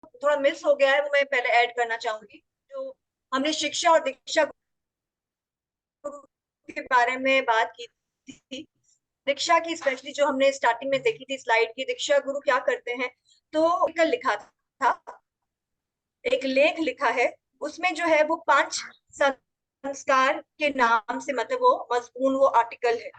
थोड़ा मिस हो गया है वो मैं पहले ऐड करना चाहूंगी। जो हमने शिक्षा और दीक्षा गुरु के बारे में बात की थी, दीक्षा की स्पेशली जो हमने स्टार्टिंग में देखी थी स्लाइड की, दीक्षा गुरु क्या करते हैं, तो कल लिखा था, एक लेख लिखा है, उसमें जो है वो 5 संस्कार के नाम से मतलब वो मजमून वो आर्टिकल है,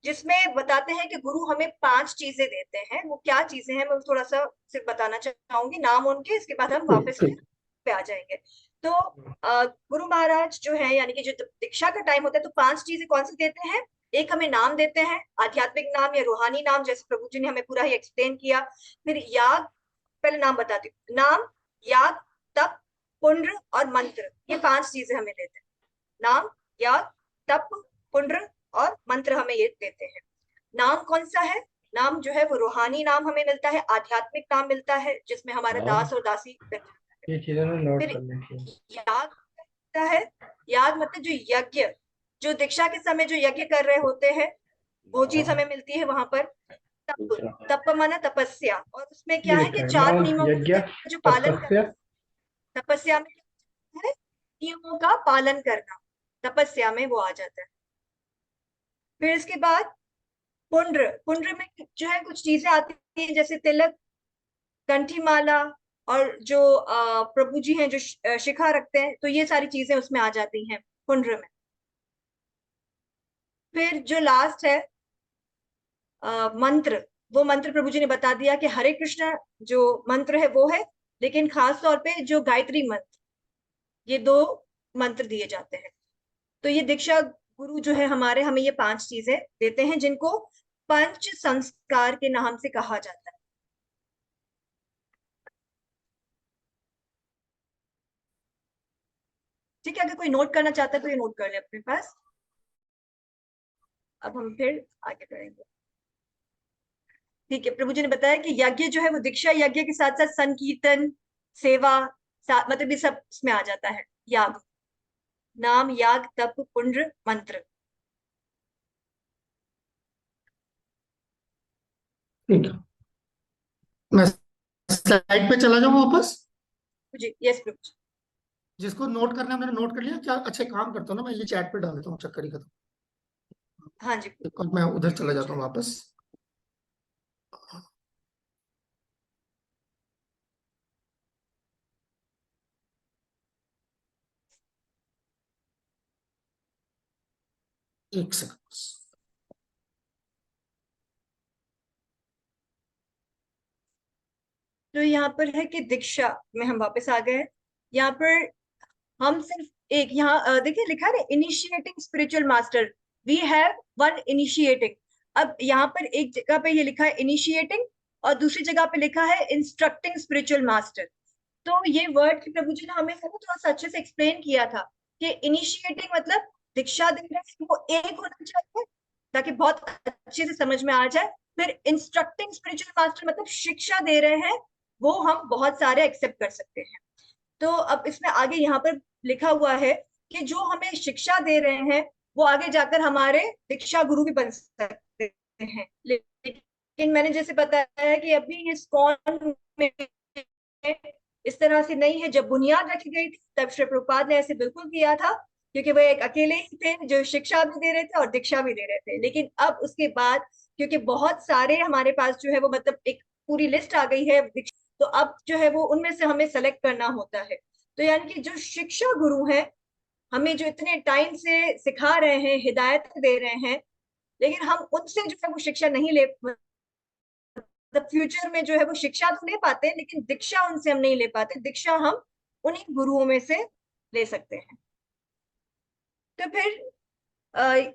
जिसमें बताते हैं कि गुरु हमें 5 चीजें देते हैं। वो क्या चीजें हैं मैं थोड़ा सा सिर्फ बताना चाहूंगी नाम उनके, इसके बाद हम ठीक वापस ठीक। पे आ जाएंगे। तो गुरु महाराज जो है यानी कि जो दीक्षा का टाइम होता है तो 5 चीजें कौन सी देते हैं। एक हमें नाम देते हैं, आध्यात्मिक नाम या रूहानी नाम, जैसे प्रभु जी ने हमें पूरा ही एक्सप्लेन किया। फिर याग, पहले नाम बताती हूँ, नाम, याग, तप, पुण्य और मंत्र, ये 5 चीजें हमें देते हैं। नाम, याग, तप, पुण्य और मंत्र हमें ये देते हैं। नाम कौन सा है, नाम जो है वो रूहानी नाम हमें मिलता है, आध्यात्मिक नाम मिलता है जिसमें हमारा हाँ, दास और दासी बन जाता है। ये चीजें ना नोट फिर कर लेती है। याग होता है, याग मतलब जो यज्ञ, जो दीक्षा के समय जो यज्ञ कर रहे होते हैं वो चीज हाँ, हमें मिलती है वहां पर। तप, दूसरा तप माना तपस्या, और उसमें ये क्या है कि लिखा है, 4 नाम, नियमों यज्ञ, का जो पालन तपस्या। करना। तपस्या में है नियमों का पालन करना, तपस्या में वो आ जाता है। फिर इसके बाद पुण्य, पुण्य में जो है कुछ चीजें आती हैं जैसे तिलक, कंठी माला, और जो प्रभु जी हैं जो शिखा रखते हैं, तो ये सारी चीजें उसमें आ जाती हैं पुण्य में। फिर जो लास्ट है मंत्र, वो मंत्र प्रभु जी ने बता दिया कि हरे कृष्ण जो मंत्र है वो है, लेकिन खास तौर पे जो गायत्री मंत्र, ये 2 मंत्र दिए जाते हैं। तो ये दीक्षा गुरु जो है हमारे हमें ये 5 चीजें देते हैं जिनको पंच संस्कार के नाम से कहा जाता है। ठीक है, अगर कोई नोट करना चाहता है तो ये नोट कर ले अपने पास। अब हम फिर आगे बढ़ेंगे। ठीक है, प्रभु जी ने बताया कि यज्ञ जो है वो दीक्षा यज्ञ के साथ साथ संकीर्तन, सेवा, मतलब ये सब इसमें आ जाता है। याग, नाम, याग, तप, पुण्य, मंत्र। ठीक है, मैं स्लाइड पे चला जाऊँ वापस। जी यस प्रभु जी। जिसको नोट करना है मैंने नोट कर लिया। क्या अच्छे काम करता हूँ ना, मैं ये चैट पे डाल देता हूँ, चक्कर ही खत्म। हाँ जी एक और मैं उधर चला प्रभु जाता जी। हूँ वापस। एक सेकंड। तो यहाँ पर है कि दीक्षा में हम वापस आ गए हैं। यहाँ पर हम सिर्फ एक यहाँ देखिए लिखा है initiating spiritual master, we have one initiating. अब यहाँ पर एक जगह पे ये लिखा है इनिशिएटिंग और दूसरी जगह पे लिखा है इंस्ट्रक्टिंग स्पिरिचुअल मास्टर। तो ये वर्ड प्रभु जी ने हमें है ना थोड़ा सा अच्छे से एक्सप्लेन किया था कि इनिशिएटिंग मतलब दीक्षा दे रहे हैं वो एक होना चाहिए ताकि बहुत अच्छे से समझ में आ जाए। फिर इंस्ट्रक्टिंग स्पिरिचुअल मास्टर मतलब शिक्षा दे रहे हैं, वो हम बहुत सारे एक्सेप्ट कर सकते हैं। तो अब इसमें आगे यहाँ पर लिखा हुआ है कि जो हमें शिक्षा दे रहे हैं वो आगे जाकर हमारे दीक्षा गुरु भी बन सकते हैं। लेकिन मैंने जैसे बताया कि अभी इस कौन में इस तरह से नहीं है। जब बुनियाद रखी गई थी तब श्री प्रभुपाद ने ऐसे बिल्कुल किया था, क्योंकि वो एक अकेले ही थे जो शिक्षा भी दे रहे थे और दीक्षा भी दे रहे थे। लेकिन अब उसके बाद क्योंकि बहुत सारे हमारे पास जो है वो मतलब एक पूरी लिस्ट आ गई है, तो अब जो है वो उनमें से हमें सेलेक्ट करना होता है। तो यानी कि जो शिक्षा गुरु हैं हमें जो इतने टाइम से सिखा रहे हैं, हिदायत दे रहे हैं, लेकिन हम उनसे जो है वो शिक्षा नहीं ले, मतलब फ्यूचर में जो है वो शिक्षा तो ले पाते हैं लेकिन दीक्षा उनसे हम नहीं ले पाते। दीक्षा हम उन्हीं गुरुओं में से ले सकते हैं। तो फिर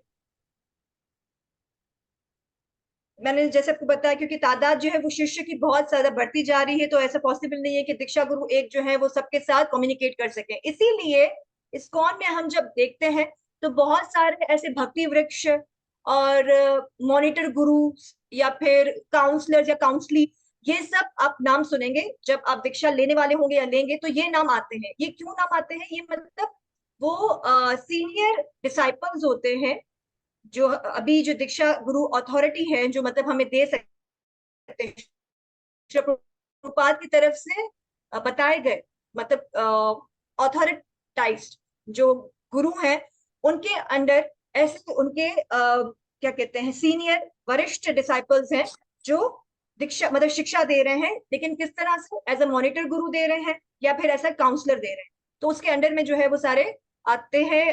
मैंने जैसे आपको बताया क्योंकि तादाद जो है वो शिष्य की बहुत ज्यादा बढ़ती जा रही है, तो ऐसा पॉसिबल नहीं है कि दीक्षा गुरु एक जो है वो सबके साथ कम्युनिकेट कर सके। इसीलिए इस्कॉन में हम जब देखते हैं तो बहुत सारे ऐसे भक्ति वृक्ष और मॉनिटर गुरु या फिर काउंसलर या काउंसली, ये सब आप नाम सुनेंगे जब आप दीक्षा लेने वाले होंगे या लेंगे तो ये नाम आते हैं। ये क्यों नाम आते हैं, ये मतलब वो सीनियर डिसाइपल्स होते हैं जो अभी जो दीक्षा गुरु अथॉरिटी है जो मतलब हमें दे सकते हैं प्रभुपाद की तरफ से। बताए गए, मतलब ऑथोरिटाइज्ड जो गुरु हैं, उनके अंडर ऐसे उनके क्या कहते हैं, सीनियर वरिष्ठ डिसाइपल्स हैं जो दीक्षा मतलब शिक्षा दे रहे हैं, लेकिन किस तरह से, एज अ मॉनिटर गुरु दे रहे हैं या फिर ऐसा काउंसलर दे रहे हैं। तो उसके अंडर में जो है वो सारे आते हैं,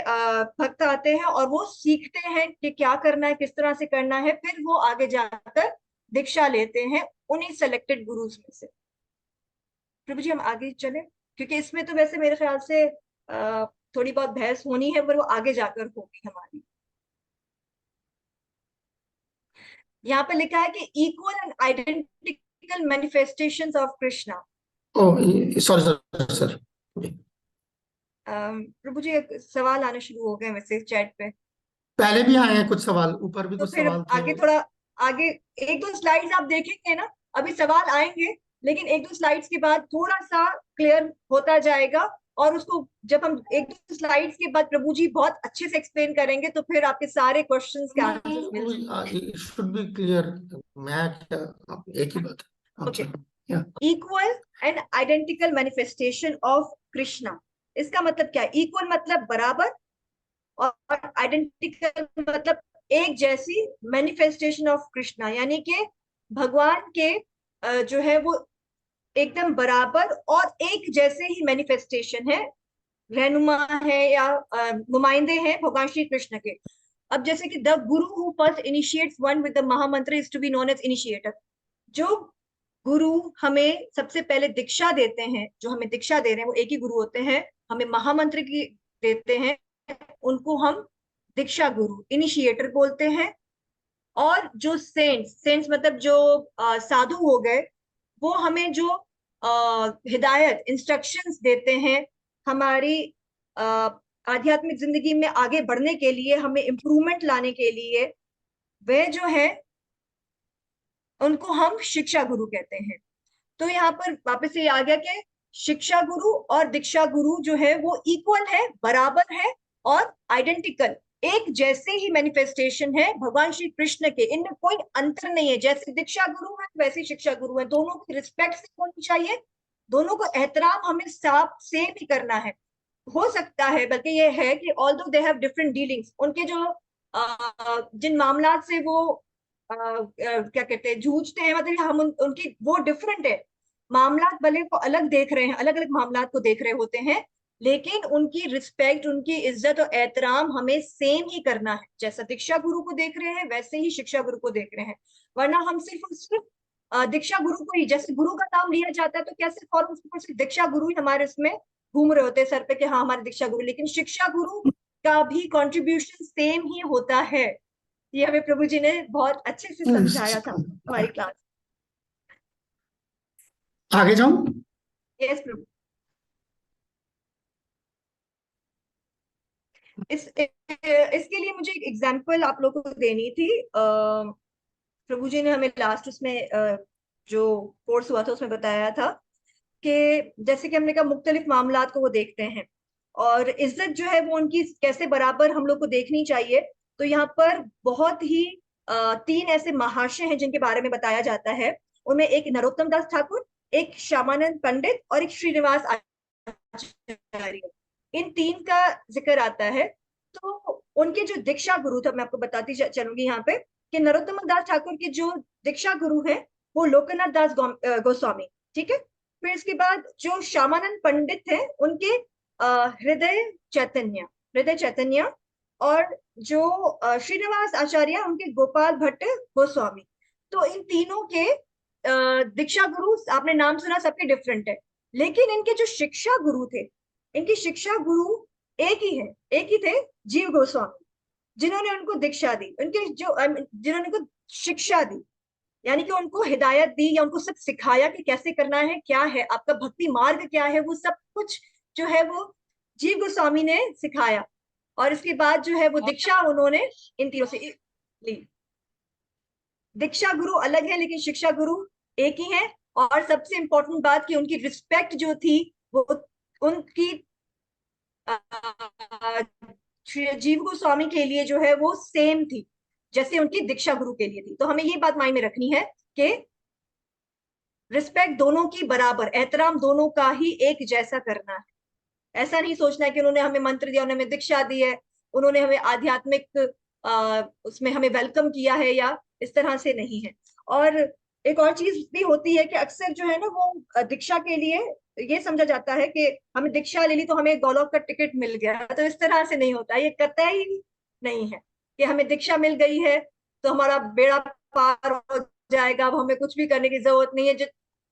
भक्त आते हैं और वो सीखते हैं कि क्या करना है, किस तरह से करना है, फिर वो आगे जाकर दीक्षा लेते हैं उन्हीं सेलेक्टेड गुरुज में से। प्रभु जी हम आगे चले, क्योंकि इसमें तो वैसे मेरे ख्याल से थोड़ी बहुत बहस होनी है, पर वो आगे जाकर होगी हमारी। यहाँ पे लिखा है कि equal and identical manifestations of Krishna. Oh sorry sir sir. Prabhu ji एक सवाल आने शुरू हो गए वैसे चैट पे, पहले भी आए हैं कुछ सवाल, ऊपर भी तो कुछ फिर सवाल थे। आगे थोड़ा आगे एक दो स्लाइड्स आप देखेंगे ना, अभी सवाल आएंगे लेकिन एक दो स्लाइड्स के बाद थोड़ा सा क्लियर होता जाएगा, और उसको जब हम एक दो स्लाइड्स के बाद प्रभु जी बहुत अच्छे से एक्सप्लेन करेंगे तो फिर आपके सारे क्वेश्चंस के आंसर्स मिल नहीं, शुड बी क्लियर। मैं क्या, एक ही बात है। आप ओके। चलो या equal and identical manifestation of Krishna, इसका मतलब क्या है? इक्वल मतलब बराबर, और आइडेंटिकल मतलब एक जैसी मैनिफेस्टेशन ऑफ कृष्णा, यानी कि भगवान के जो है वो एकदम बराबर और एक जैसे ही मैनिफेस्टेशन है, रहनुमा है या नुमाइंदे हैं भगवान श्री कृष्ण के। अब जैसे कि the guru who first initiates one with the mahamantra is to be known as initiator. जो गुरु हमें सबसे पहले दीक्षा देते हैं, जो हमें दीक्षा दे रहे हैं वो एक ही गुरु होते हैं, हमें महामंत्र की देते हैं, उनको हम दीक्षा गुरु इनिशिएटर बोलते हैं। और जो सेंट्स सेंट्स मतलब जो साधु हो गए, वो हमें जो हिदायत इंस्ट्रक्शंस देते हैं हमारी अ, आध्यात्मिक जिंदगी में आगे बढ़ने के लिए, हमें इम्प्रूवमेंट लाने के लिए, वे जो है उनको हम शिक्षा गुरु कहते हैं। तो यहाँ पर वापस ये आ गया कि शिक्षा गुरु और दीक्षा गुरु जो है वो इक्वल है, बराबर है और आइडेंटिकल, एक जैसे ही मैनिफेस्टेशन है भगवान श्री कृष्ण के, इनमें कोई अंतर नहीं है। जैसे दीक्षा गुरु है वैसे ही शिक्षा गुरु है, दोनों की रिस्पेक्ट होनी चाहिए, दोनों को एहतराम हमें साफ सेम ही करना है। हो सकता है बल्कि ये है कि although they have different dealings, उनके जो जिन मामला से वो क्या कहते हैं जूझते हैं, मतलब हम उनकी वो डिफरेंट है, मामला भले को अलग देख रहे हैं, अलग अलग मामला को देख रहे होते हैं, लेकिन उनकी रिस्पेक्ट, उनकी इज्जत और एहतराम हमें सेम ही करना है। जैसा दीक्षा गुरु को देख रहे हैं वैसे ही शिक्षा गुरु को देख रहे हैं। वरना हम सिर्फ और सिर्फ दीक्षा गुरु को ही, जैसे गुरु का नाम लिया जाता है तो कैसे फॉरन सिर्फ दीक्षा गुरु ही हमारे उसमें घूम रहे होते हैं सर पे कि हाँ हमारे दीक्षा गुरु, लेकिन शिक्षा गुरु का भी कंट्रीब्यूशन सेम ही होता है। ये हमें प्रभु जी ने बहुत अच्छे से समझाया था हमारी क्लास। आगे जाऊं? यस प्रभु। इसके लिए मुझे एक एग्जांपल आप लोगों को देनी थी। प्रभु जी ने हमें लास्ट उसमें जो कोर्स हुआ था उसमें बताया था कि जैसे कि हमने कहा मुख्तलिफ मामलात को वो देखते हैं, और इज्जत जो है वो उनकी कैसे बराबर हम लोग को देखनी चाहिए। तो यहाँ पर बहुत ही तीन ऐसे महाशय हैं जिनके बारे में बताया जाता है। उनमें एक नरोत्तम दास ठाकुर, एक श्यामानंद पंडित और एक श्रीनिवास आचार्य, इन तीन का जिक्र आता है। तो उनके जो दीक्षा गुरु थे, मैं आपको बताती चलूंगी यहाँ पे कि नरोत्तम दास ठाकुर के जो दीक्षा गुरु हैं वो लोकनाथ दास गोस्वामी, ठीक है। फिर इसके बाद जो श्यामानंद पंडित थे उनके हृदय चैतन्य, और जो श्रीनिवास आचार्य उनके गोपाल भट्ट गोस्वामी। तो इन तीनों के दीक्षा गुरु आपने नाम सुना, सबके डिफरेंट है, लेकिन इनके जो शिक्षा गुरु थे, इनकी शिक्षा गुरु एक ही है, एक ही थे, जीव गोस्वामी, जिन्होंने उनको दीक्षा दी, उनके जो जिन्होंने उनको शिक्षा दी, यानी कि उनको हिदायत दी या उनको सब सिखाया कि कैसे करना है, क्या है आपका भक्ति मार्ग, क्या है, वो सब कुछ जो है वो जीव गोस्वामी ने सिखाया। और इसके बाद जो है वो दीक्षा उन्होंने इन तीनों से ली। दीक्षा गुरु अलग है लेकिन शिक्षा गुरु एक ही है। और सबसे इंपॉर्टेंट बात कि उनकी रिस्पेक्ट जो थी वो उनकी जीव गोस्वामी के लिए जो है वो सेम थी जैसे उनकी दीक्षा गुरु के लिए थी। तो हमें ये बात माइंड में रखनी है कि रिस्पेक्ट दोनों की बराबर, एहतराम दोनों का ही एक जैसा करना है। ऐसा नहीं सोचना है कि उन्होंने हमें मंत्र दिया, उन्होंने हमें दीक्षा दी है, उन्होंने हमें आध्यात्मिक उसमें हमें वेलकम किया है, या इस तरह से नहीं है। और एक और चीज भी होती है कि अक्सर जो है ना वो दीक्षा के लिए ये समझा जाता है कि हमें दीक्षा ले ली तो हमें गोलोक का टिकट मिल गया, तो इस तरह से नहीं होता, ये कतई नहीं है कि हमें दीक्षा मिल गई है तो हमारा बेड़ा पार हो जाएगा, अब हमें कुछ भी करने की जरूरत नहीं है, जो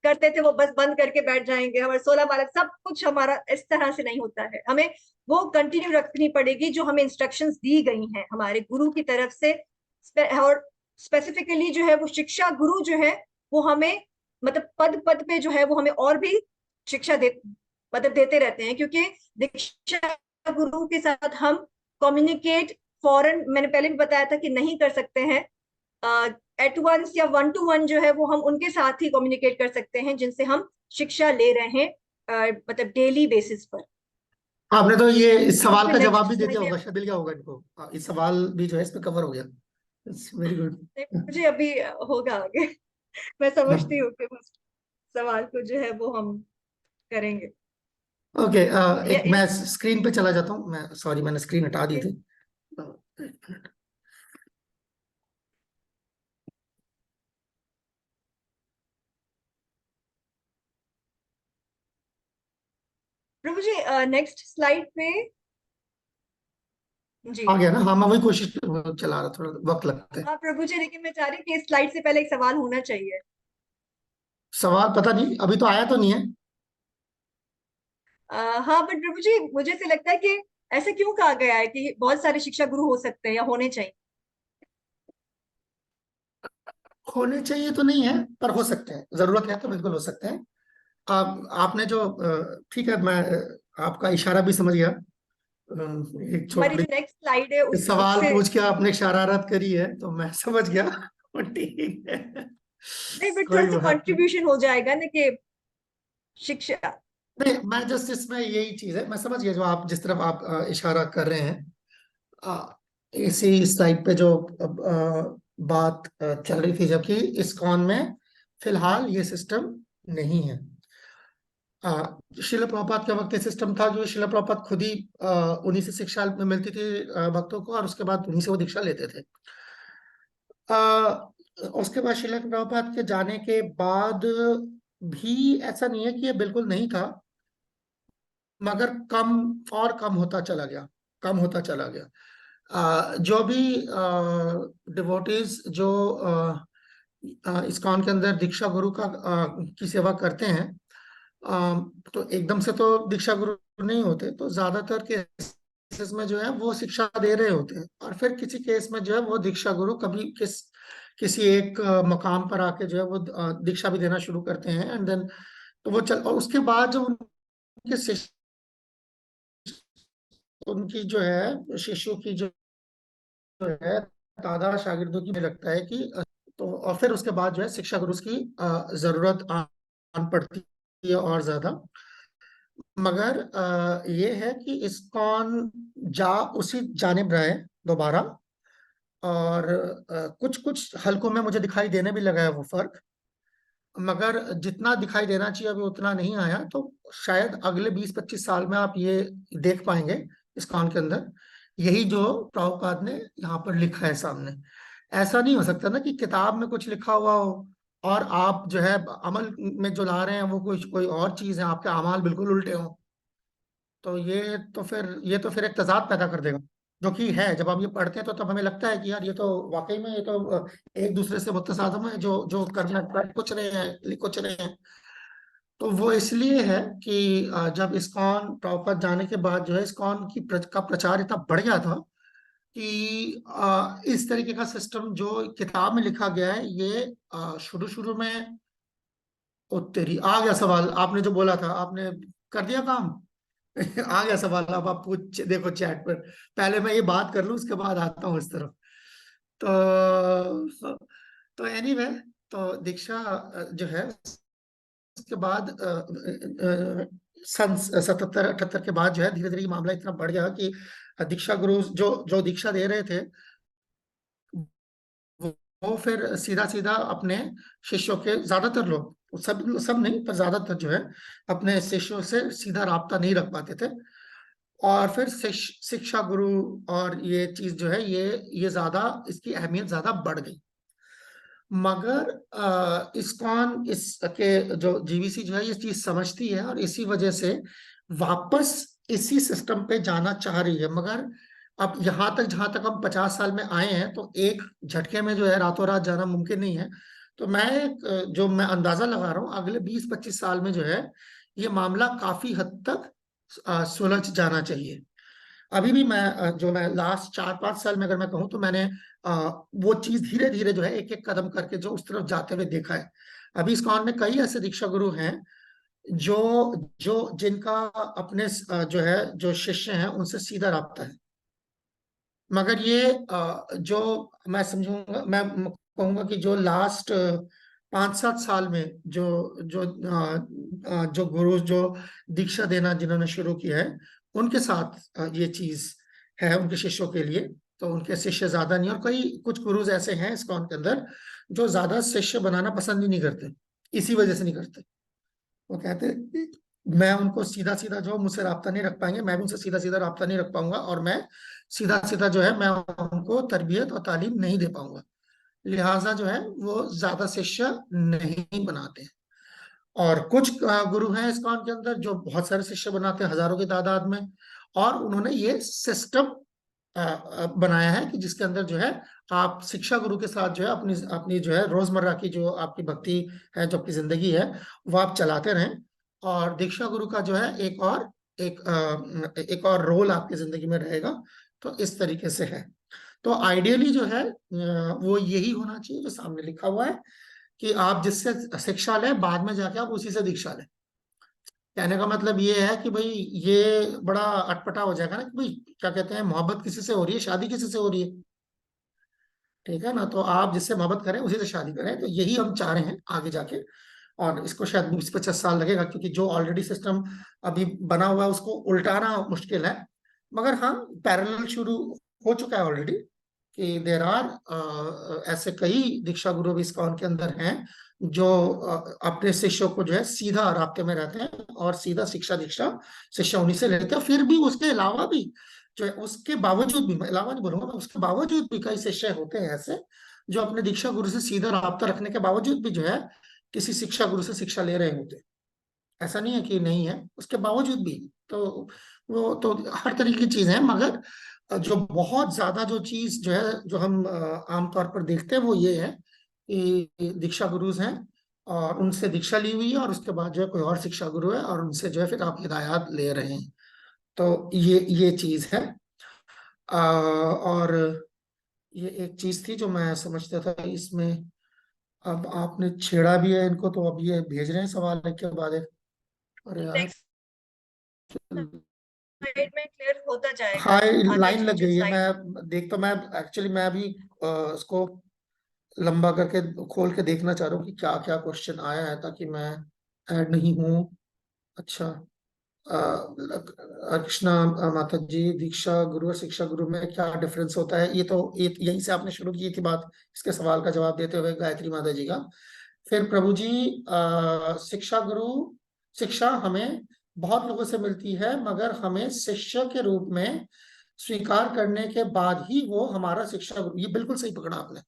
करते थे वो बस बंद करके बैठ जाएंगे, हमारे 16 बालक सब कुछ हमारा, इस तरह से नहीं होता है। हमें वो कंटिन्यू रखनी पड़ेगी जो हमें इंस्ट्रक्शंस दी गई हैं हमारे गुरु की तरफ से। और स्पेसिफिकली जो है वो शिक्षा गुरु जो है वो हमें मतलब पद पद पे जो है वो हमें और भी शिक्षा दे मतलब देते रहते हैं, क्योंकि दीक्षा गुरु के साथ हम कम्युनिकेट फॉरन, मैंने पहले भी बताया था कि नहीं कर सकते हैं। एट वंस या वन टू वन जो है वो हम उनके साथ ही कम्युनिकेट कर सकते हैं जिनसे हम शिक्षा ले रहे हैं मतलब डेली बेसिस पर। आपने तो ये इस तो सवाल फिर का नेक्स्ट जवाब भी दे दिया स्लाइड होगा, शायद मिल गया होगा इनको। इस सवाल भी जो है इसमें कवर हो गया। It's very good. मुझे अभी होगा आगे। मैं समझती हूँ कि उस सवाल को जो है वो हम करेंगे। ओके, या एक मैं स्क्रीन पे चला जाता हूँ। मैं सॉरी, मैंने स्क्रीन हटा दी थी। एक मिनट। प्रभु जी नेक्स्ट स्लाइड पे। जी आ गया ना? हाँ, मैं वही कोशिश चला रहा, थोड़ा वक्त लगता है। हाँ प्रभु जी, लेकिन मैं चाह रही हूँ कि इस स्लाइड से पहले एक सवाल होना चाहिए। सवाल पता नहीं, अभी तो आया तो नहीं है। हाँ बट प्रभु जी मुझे से लगता है कि ऐसे क्यों कहा गया है कि बहुत सारे शिक्षा गुरु हो सकते हैं या होने चाहिए। होने चाहिए तो नहीं है, पर हो सकते हैं, जरूरत है तो बिल्कुल हो सकते हैं। आपने जो ठीक है, मैं आपका इशारा भी समझ गया। एक हमारी छोटी जो नेक्स्ट स्लाइड है उस सवाल उससे। पूछ के आपने शरारत करी है तो मैं समझ गया। ठीक है, नहीं बट थोड़ा कोई सा बात नहीं। कंट्रीब्यूशन हो जाएगा ना कि शिक्षा। नहीं, मैं जस्ट इसमें यही चीज है, मैं समझ गया जो आप जिस तरफ आप इशारा कर रहे हैं। अ, इसी स्लाइड पे जो बात चल रही थी, जबकि इस्कॉन में फिलहाल ये सिस्टम नहीं है। शिला प्रभुपाद के वक्त ये सिस्टम था, जो शिला प्रभुपाद खुद ही उन्हीं से शिक्षा में मिलती थी भक्तों को, और उसके बाद उन्हीं से वो दीक्षा लेते थे। उसके बाद शिला प्रभुपाद के जाने के बाद भी ऐसा नहीं है कि ये बिल्कुल नहीं था, मगर कम और कम होता चला गया, कम होता चला गया। जो भी डिवोटीज जो इस्कॉन के अंदर दीक्षा गुरु का की सेवा करते हैं, तो एकदम से तो दीक्षा गुरु नहीं होते, तो ज्यादातर केसेस में जो है वो शिक्षा दे रहे होते हैं, और फिर किसी केस में जो है वो दीक्षा गुरु कभी किसी एक मकाम पर आके जो है वो दीक्षा भी देना शुरू करते हैं, एंड देन तो वो चल, और उसके बाद जो उनके शिष्य, उनकी जो है शिष्यों की जो है तादाद शागिर्दों की, मुझे लगता है कि तो और फिर उसके बाद जो है शिक्षा गुरु की जरूरत आन पड़ती है और ज्यादा। मगर ये है कि इस्कॉन उसी जानिब रहे दोबारा, और कुछ कुछ हलकों में मुझे दिखाई देने भी लगा है वो फर्क, मगर जितना दिखाई देना चाहिए अभी उतना नहीं आया। तो शायद अगले 20-25 साल में आप ये देख पाएंगे इस्कॉन के अंदर यही जो प्रभुपाद ने यहाँ पर लिखा है सामने। ऐसा नहीं हो सकता ना कि किताब में कुछ लिखा हुआ हो और आप जो है अमल में जो ला रहे हैं वो कुछ कोई और चीज है, आपके अमाल बिल्कुल उल्टे हों। तो ये तो फिर एक तजाद पैदा कर देगा, जो कि है। जब हम ये पढ़ते हैं तो तब हमें लगता है कि यार ये तो वाकई में ये तो एक दूसरे से मुतसादम है, जो जो करना कर कुछ रहे हैं, लिख कुछ रहे हैं। तो वो इसलिए है कि जब इस्कॉन प्रभुपाद जाने के बाद जो है इस्कॉन का प्रचार इतना बढ़ गया था कि इस तरीके का सिस्टम जो किताब में लिखा गया है, ये शुरू शुरू में तेरी आ गया सवाल, आपने जो बोला था आपने कर दिया काम। आ गया सवाल, अब आप पूछ देखो चैट पर। पहले मैं ये बात कर लूं, उसके बाद आता हूँ इस तरफ। तो एनीवे, तो दीक्षा जो है उसके बाद सन 77-78 के बाद जो है धीरे धीरे ये मामला इतना बढ़ गया कि दीक्षा गुरु जो जो दीक्षा दे रहे थे वो फिर सीधा सीधा अपने शिष्यों के, ज्यादातर लोग तो सब सब नहीं पर ज्यादातर जो है अपने शिष्यों से सीधा राब्ता नहीं रख पाते थे। और फिर शिक्षा गुरु और ये चीज जो है ये ज्यादा इसकी अहमियत ज्यादा बढ़ गई। मगर इस्कॉन इसके जो जीवीसी जो है ये चीज समझती है और इसी वजह से वापस इसी सिस्टम पे जाना चाह रही है। मगर अब यहाँ तक जहां तक हम 50 साल में आए हैं तो एक झटके में जो है रातों रात जाना मुमकिन नहीं है। तो जो मैं अंदाजा लगा रहा हूँ अगले 20-25 साल में जो है ये मामला काफी हद तक सुलझ जाना चाहिए। अभी भी जो मैं लास्ट 4-5 साल में अगर मैं कहूँ तो मैंने वो चीज धीरे धीरे जो है एक एक कदम करके जो उस तरफ जाते हुए देखा है। अभी इस्कॉन में कई ऐसे दीक्षा गुरु हैं जो जो जिनका अपने जो है जो शिष्य हैं उनसे सीधा राब्ता है। मगर ये जो मैं समझूंगा मैं कहूंगा कि जो लास्ट 5-7 साल में जो जो जो गुरु जो दीक्षा देना जिन्होंने शुरू किया है उनके साथ ये चीज है उनके शिष्यों के लिए। तो उनके शिष्य ज्यादा नहीं और कई कुछ गुरुज ऐसे हैं इस्कॉन के अंदर जो ज्यादा शिष्य बनाना पसंद ही नहीं करते। इसी वजह से नहीं करते। वो कहते हैं कि मैं उनको सीधा सीधा जो मुझसे राब्ता नहीं रख पाएंगे मैं भी उनसे सीधा सीधा राब्ता नहीं रख पाऊंगा और मैं सीधा सीधा जो है मैं उनको तरबियत और तालीम नहीं दे पाऊंगा। लिहाजा जो है वो ज्यादा शिष्य नहीं बनाते हैं। और कुछ गुरु हैं इस्कॉन के अंदर जो बहुत सारे शिष्य बनाते हैं हजारों की तादाद में। और उन्होंने ये सिस्टम बनाया है कि जिसके अंदर जो है आप शिक्षा गुरु के साथ जो है अपनी अपनी जो है रोजमर्रा की जो आपकी भक्ति है जो आपकी जिंदगी है वो आप चलाते रहें। और दीक्षा गुरु का जो है एक और रोल आपकी जिंदगी में रहेगा। तो इस तरीके से है। तो आइडियली जो है वो यही होना चाहिए जो सामने लिखा हुआ है कि आप जिससे शिक्षा लें बाद में जाके आप उसी से दीक्षा लें। कहने का मतलब ये है कि भाई ये बड़ा अटपटा हो जाएगा ना कि भाई क्या कहते हैं मोहब्बत किसी से हो रही है शादी किसी से हो रही है। ठीक है ना। तो आप जिससे मोहब्बत करें उसी से शादी करें। तो यही हम चाह रहे हैं आगे जाके। और इसको शायद 20-25 साल लगेगा क्योंकि जो ऑलरेडी सिस्टम अभी बना हुआ है उसको उल्टाना मुश्किल है। मगर हाँ पैरेलल शुरू हो चुका है ऑलरेडी कि देर आर ऐसे कई दीक्षा गुरु भी इस्कॉन के अंदर हैं जो अपने शिष्यों को जो है सीधा राब्ते में रहते हैं और सीधा शिक्षा दीक्षा शिष्य उन्हीं से लेते हैं। फिर भी उसके अलावा भी जो है उसके बावजूद भी मैं अलावा नहीं बोलूंगा मैं उसके बावजूद भी कई शिष्य होते हैं ऐसे जो अपने दीक्षा गुरु से सीधा राब्ता रखने के बावजूद भी जो है किसी शिक्षा गुरु से शिक्षा ले रहे होते हैं। ऐसा नहीं है कि नहीं है उसके बावजूद भी। तो वो तो हर तरीके की चीज है। मगर जो बहुत ज्यादा जो चीज जो है जो हम आमतौर पर देखते हैं वो ये है कि दीक्षा गुरुज हैं और उनसे दीक्षा ली हुई है और उसके बाद जो है कोई और शिक्षा गुरु है और उनसे जो है फिर आप हिदायत ले रहे हैं। तो ये चीज है। और ये एक चीज थी जो मैं समझता था इसमें। अब आपने छेड़ा भी है इनको तो अब ये भेज रहे हैं सवाल एक के बाद एक। अरे यार नेक्स्ट स्लाइड में क्लियर होता जाएगा हाँ आगे लाइन जिन लग जिन गई है। स्लाइड। मैं देखता मैं एक्चुअली मैं अभी इसको लंबा करके खोल के देखना चाह रहा हूँ कि क्या क्या क्वेश्चन आया है ताकि मैं ऐड नहीं हूँ। अच्छा कृष्णा माता जी दीक्षा गुरु और शिक्षा गुरु में क्या डिफरेंस होता है ये तो यहीं से आपने शुरू की थी बात इसके सवाल का जवाब देते हुए गायत्री माता जी का। फिर प्रभु जी शिक्षा गुरु शिक्षा हमें बहुत लोगों से मिलती है मगर हमें शिष्य के रूप में स्वीकार करने के बाद ही वो हमारा शिक्षा गुरु। ये बिल्कुल सही पकड़ा आपने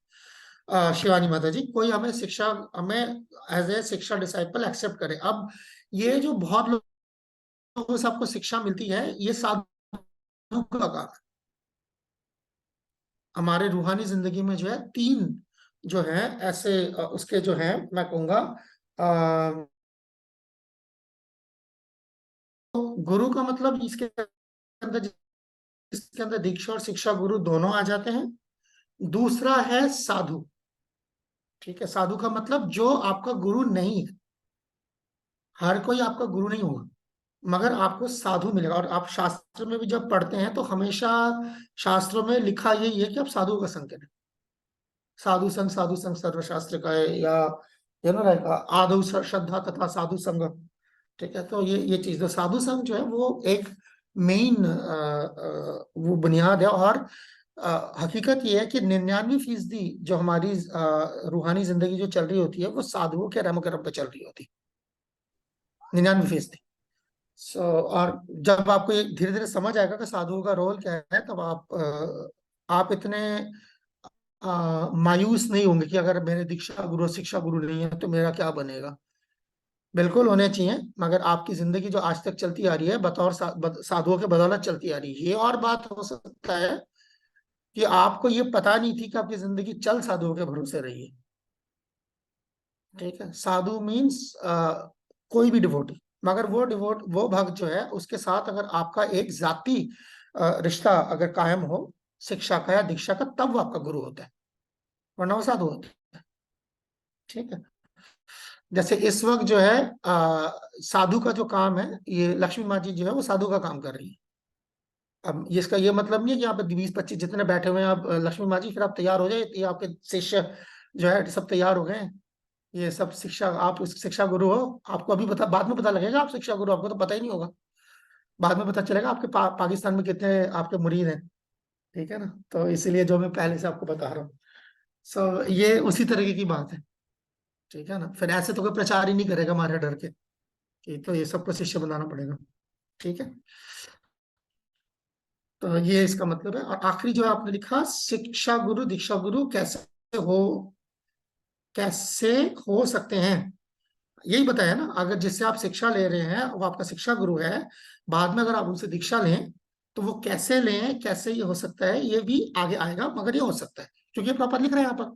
शिवानी माता जी। कोई हमें शिक्षा हमें एज ए शिक्षा डिसाइपल एक्सेप्ट करे। अब ये जो बहुत लोगों से आपको शिक्षा मिलती है ये साधु का काम है। हमारे रूहानी जिंदगी में जो है तीन जो है ऐसे उसके जो है मैं कहूंगा तो गुरु का मतलब इसके अंदर दीक्षा और शिक्षा गुरु दोनों आ जाते हैं। दूसरा है साधु। ठीक है। साधु का मतलब जो आपका गुरु नहीं है। हर कोई आपका गुरु नहीं होगा मगर आपको साधु मिलेगा। और आप शास्त्र में भी जब पढ़ते हैं तो हमेशा शास्त्रों में लिखा यही है कि आप साधु का संग करें। साधु संग सर्वशास्त्र का है या ना आदौ श्रद्धा तथा साधु संग। ठीक है। तो ये चीज तो साधु संघ जो है वो एक मेन वो बुनियाद है। और हकीकत ये है कि 99% जो हमारी रूहानी जिंदगी जो चल रही होती है वो साधुओं के रहम करम पे चल रही होती है, 99%। सो और जब आपको ये धीरे धीरे समझ आएगा कि साधुओं का रोल क्या है, तब आप इतने मायूस नहीं होंगे कि अगर मेरे दीक्षा गुरु शिक्षा गुरु नहीं है तो मेरा क्या बनेगा। बिल्कुल होने चाहिए, मगर आपकी जिंदगी जो आज तक चलती आ रही है बतौर साधुओं के बदौलत चलती आ रही है। ये और बात हो सकता है कि आपको ये पता नहीं थी कि आपकी जिंदगी चल साधुओं के भरोसे रही है। ठीक है, साधु मीन्स कोई भी डिवोटी, मगर वो भक्त जो है उसके साथ अगर आपका एक जाति रिश्ता अगर कायम हो शिक्षा का या दीक्षा का, तब वो आपका गुरु होता है, वरना वो साधु होता है। ठीक है, जैसे इस वक्त जो है साधु का जो काम है, ये लक्ष्मी माँ जी जो है वो साधु का काम कर रही है। अब इसका ये मतलब नहीं है कि यहाँ पे 20-25 जितने बैठे हुए हैं आप लक्ष्मी माँ जी फिर आप तैयार हो जाए, ये आपके शिष्य जो है सब तैयार हो गए हैं, ये सब शिक्षा, आप शिक्षा गुरु हो। आपको अभी पता, बाद में पता लगेगा आप शिक्षा गुरु, आपको तो पता ही नहीं होगा। बाद में पता चलेगा आपके पाकिस्तान में कितने आपके मुरीद हैं। ठीक है ना, तो इसीलिए जो मैं पहले से आपको बता रहा हूँ। सो ये उसी तरीके की बात है। ठीक है ना, फिर ऐसे तो कोई प्रचार ही नहीं करेगा हमारे डर के कि तो ये सबको शिष्य बनाना पड़ेगा। ठीक है, तो ये इसका मतलब है। और आखिरी जो है आपने लिखा, शिक्षा गुरु दीक्षा गुरु हो कैसे हो सकते हैं, यही बताया ना। अगर जिससे आप शिक्षा ले रहे हैं वो आपका शिक्षा गुरु है, बाद में अगर आप उनसे दीक्षा लें तो वो कैसे लें, कैसे ये हो सकता है, ये भी आगे आएगा, मगर ये हो सकता है क्योंकि प्रॉपर लिख रहे हैं यहाँ पर,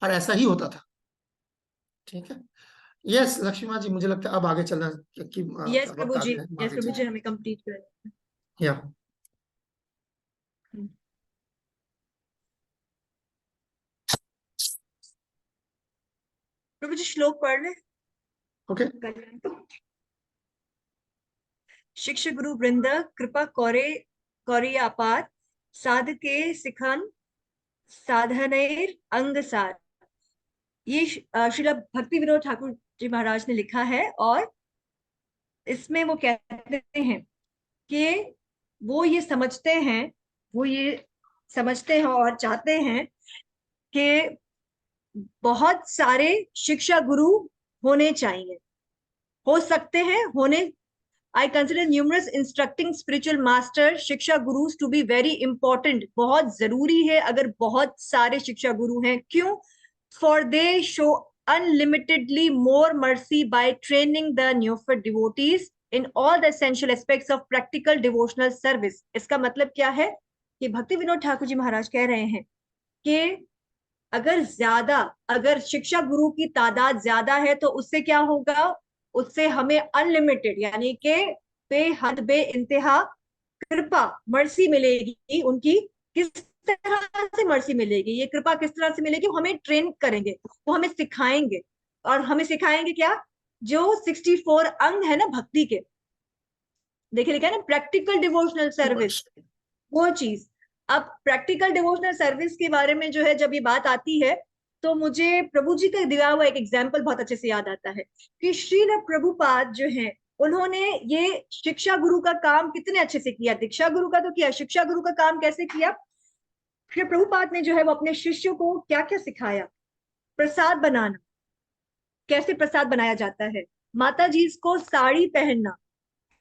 और ऐसा ही होता था। ठीक है, यस लक्ष्मीमा जी, मुझे लगता है अब आगे चलना कि यस वक्त प्रभु आ जी, गया है, हम यस आगे प्रभु जी, चलें। हमें कंप्लीट कर। या प्रभु जी श्लोक पढ़ ले। ओके। शिक्ष गुरु वृंद कृपा कौरे कौरियापात साधके सिखन साधनेर अंग सार। ये श्रील भक्ति विनोद ठाकुर जी महाराज ने लिखा है, और इसमें वो कहते हैं कि वो ये समझते हैं वो ये समझते हैं और चाहते हैं कि बहुत सारे शिक्षा गुरु होने चाहिए, हो सकते हैं होने। I consider numerous instructing spiritual master शिक्षा gurus to be very important। बहुत जरूरी है अगर बहुत सारे शिक्षा गुरु हैं। क्यों? For they show unlimitedly more mercy by training the neophyte devotees in all the essential aspects of practical devotional service। इसका मतलब क्या है कि भक्ति विनोद ठाकुर जी महाराज कह रहे हैं कि अगर शिक्षा गुरु की तादाद ज्यादा है तो उससे क्या होगा, उससे हमें अनलिमिटेड यानी कि बेहद बे इंतहा कृपा मर्सी मिलेगी उनकी। किस तरह से मर्सी मिलेगी, ये कृपा किस तरह से मिलेगी, वो हमें ट्रेन करेंगे, वो हमें सिखाएंगे। और हमें सिखाएंगे क्या? जो 64 अंग है ना भक्ति के, देखिए लिखा है ना प्रैक्टिकल डिवोशनल सर्विस, वो चीज। अब प्रैक्टिकल डिवोशनल सर्विस के बारे में जो है जब ये बात आती है तो मुझे प्रभु जी का दिया हुआ एक एग्जाम्पल बहुत अच्छे से याद आता है कि श्रील प्रभुपाद जो है उन्होंने ये शिक्षा गुरु का काम कितने अच्छे से किया। दीक्षा गुरु का तो किया, शिक्षा गुरु का काम कैसे किया? श्री प्रभुपाद ने जो है वो अपने शिष्यों को क्या क्या सिखाया। प्रसाद बनाना, कैसे प्रसाद बनाया जाता है, माता जी को साड़ी पहनना,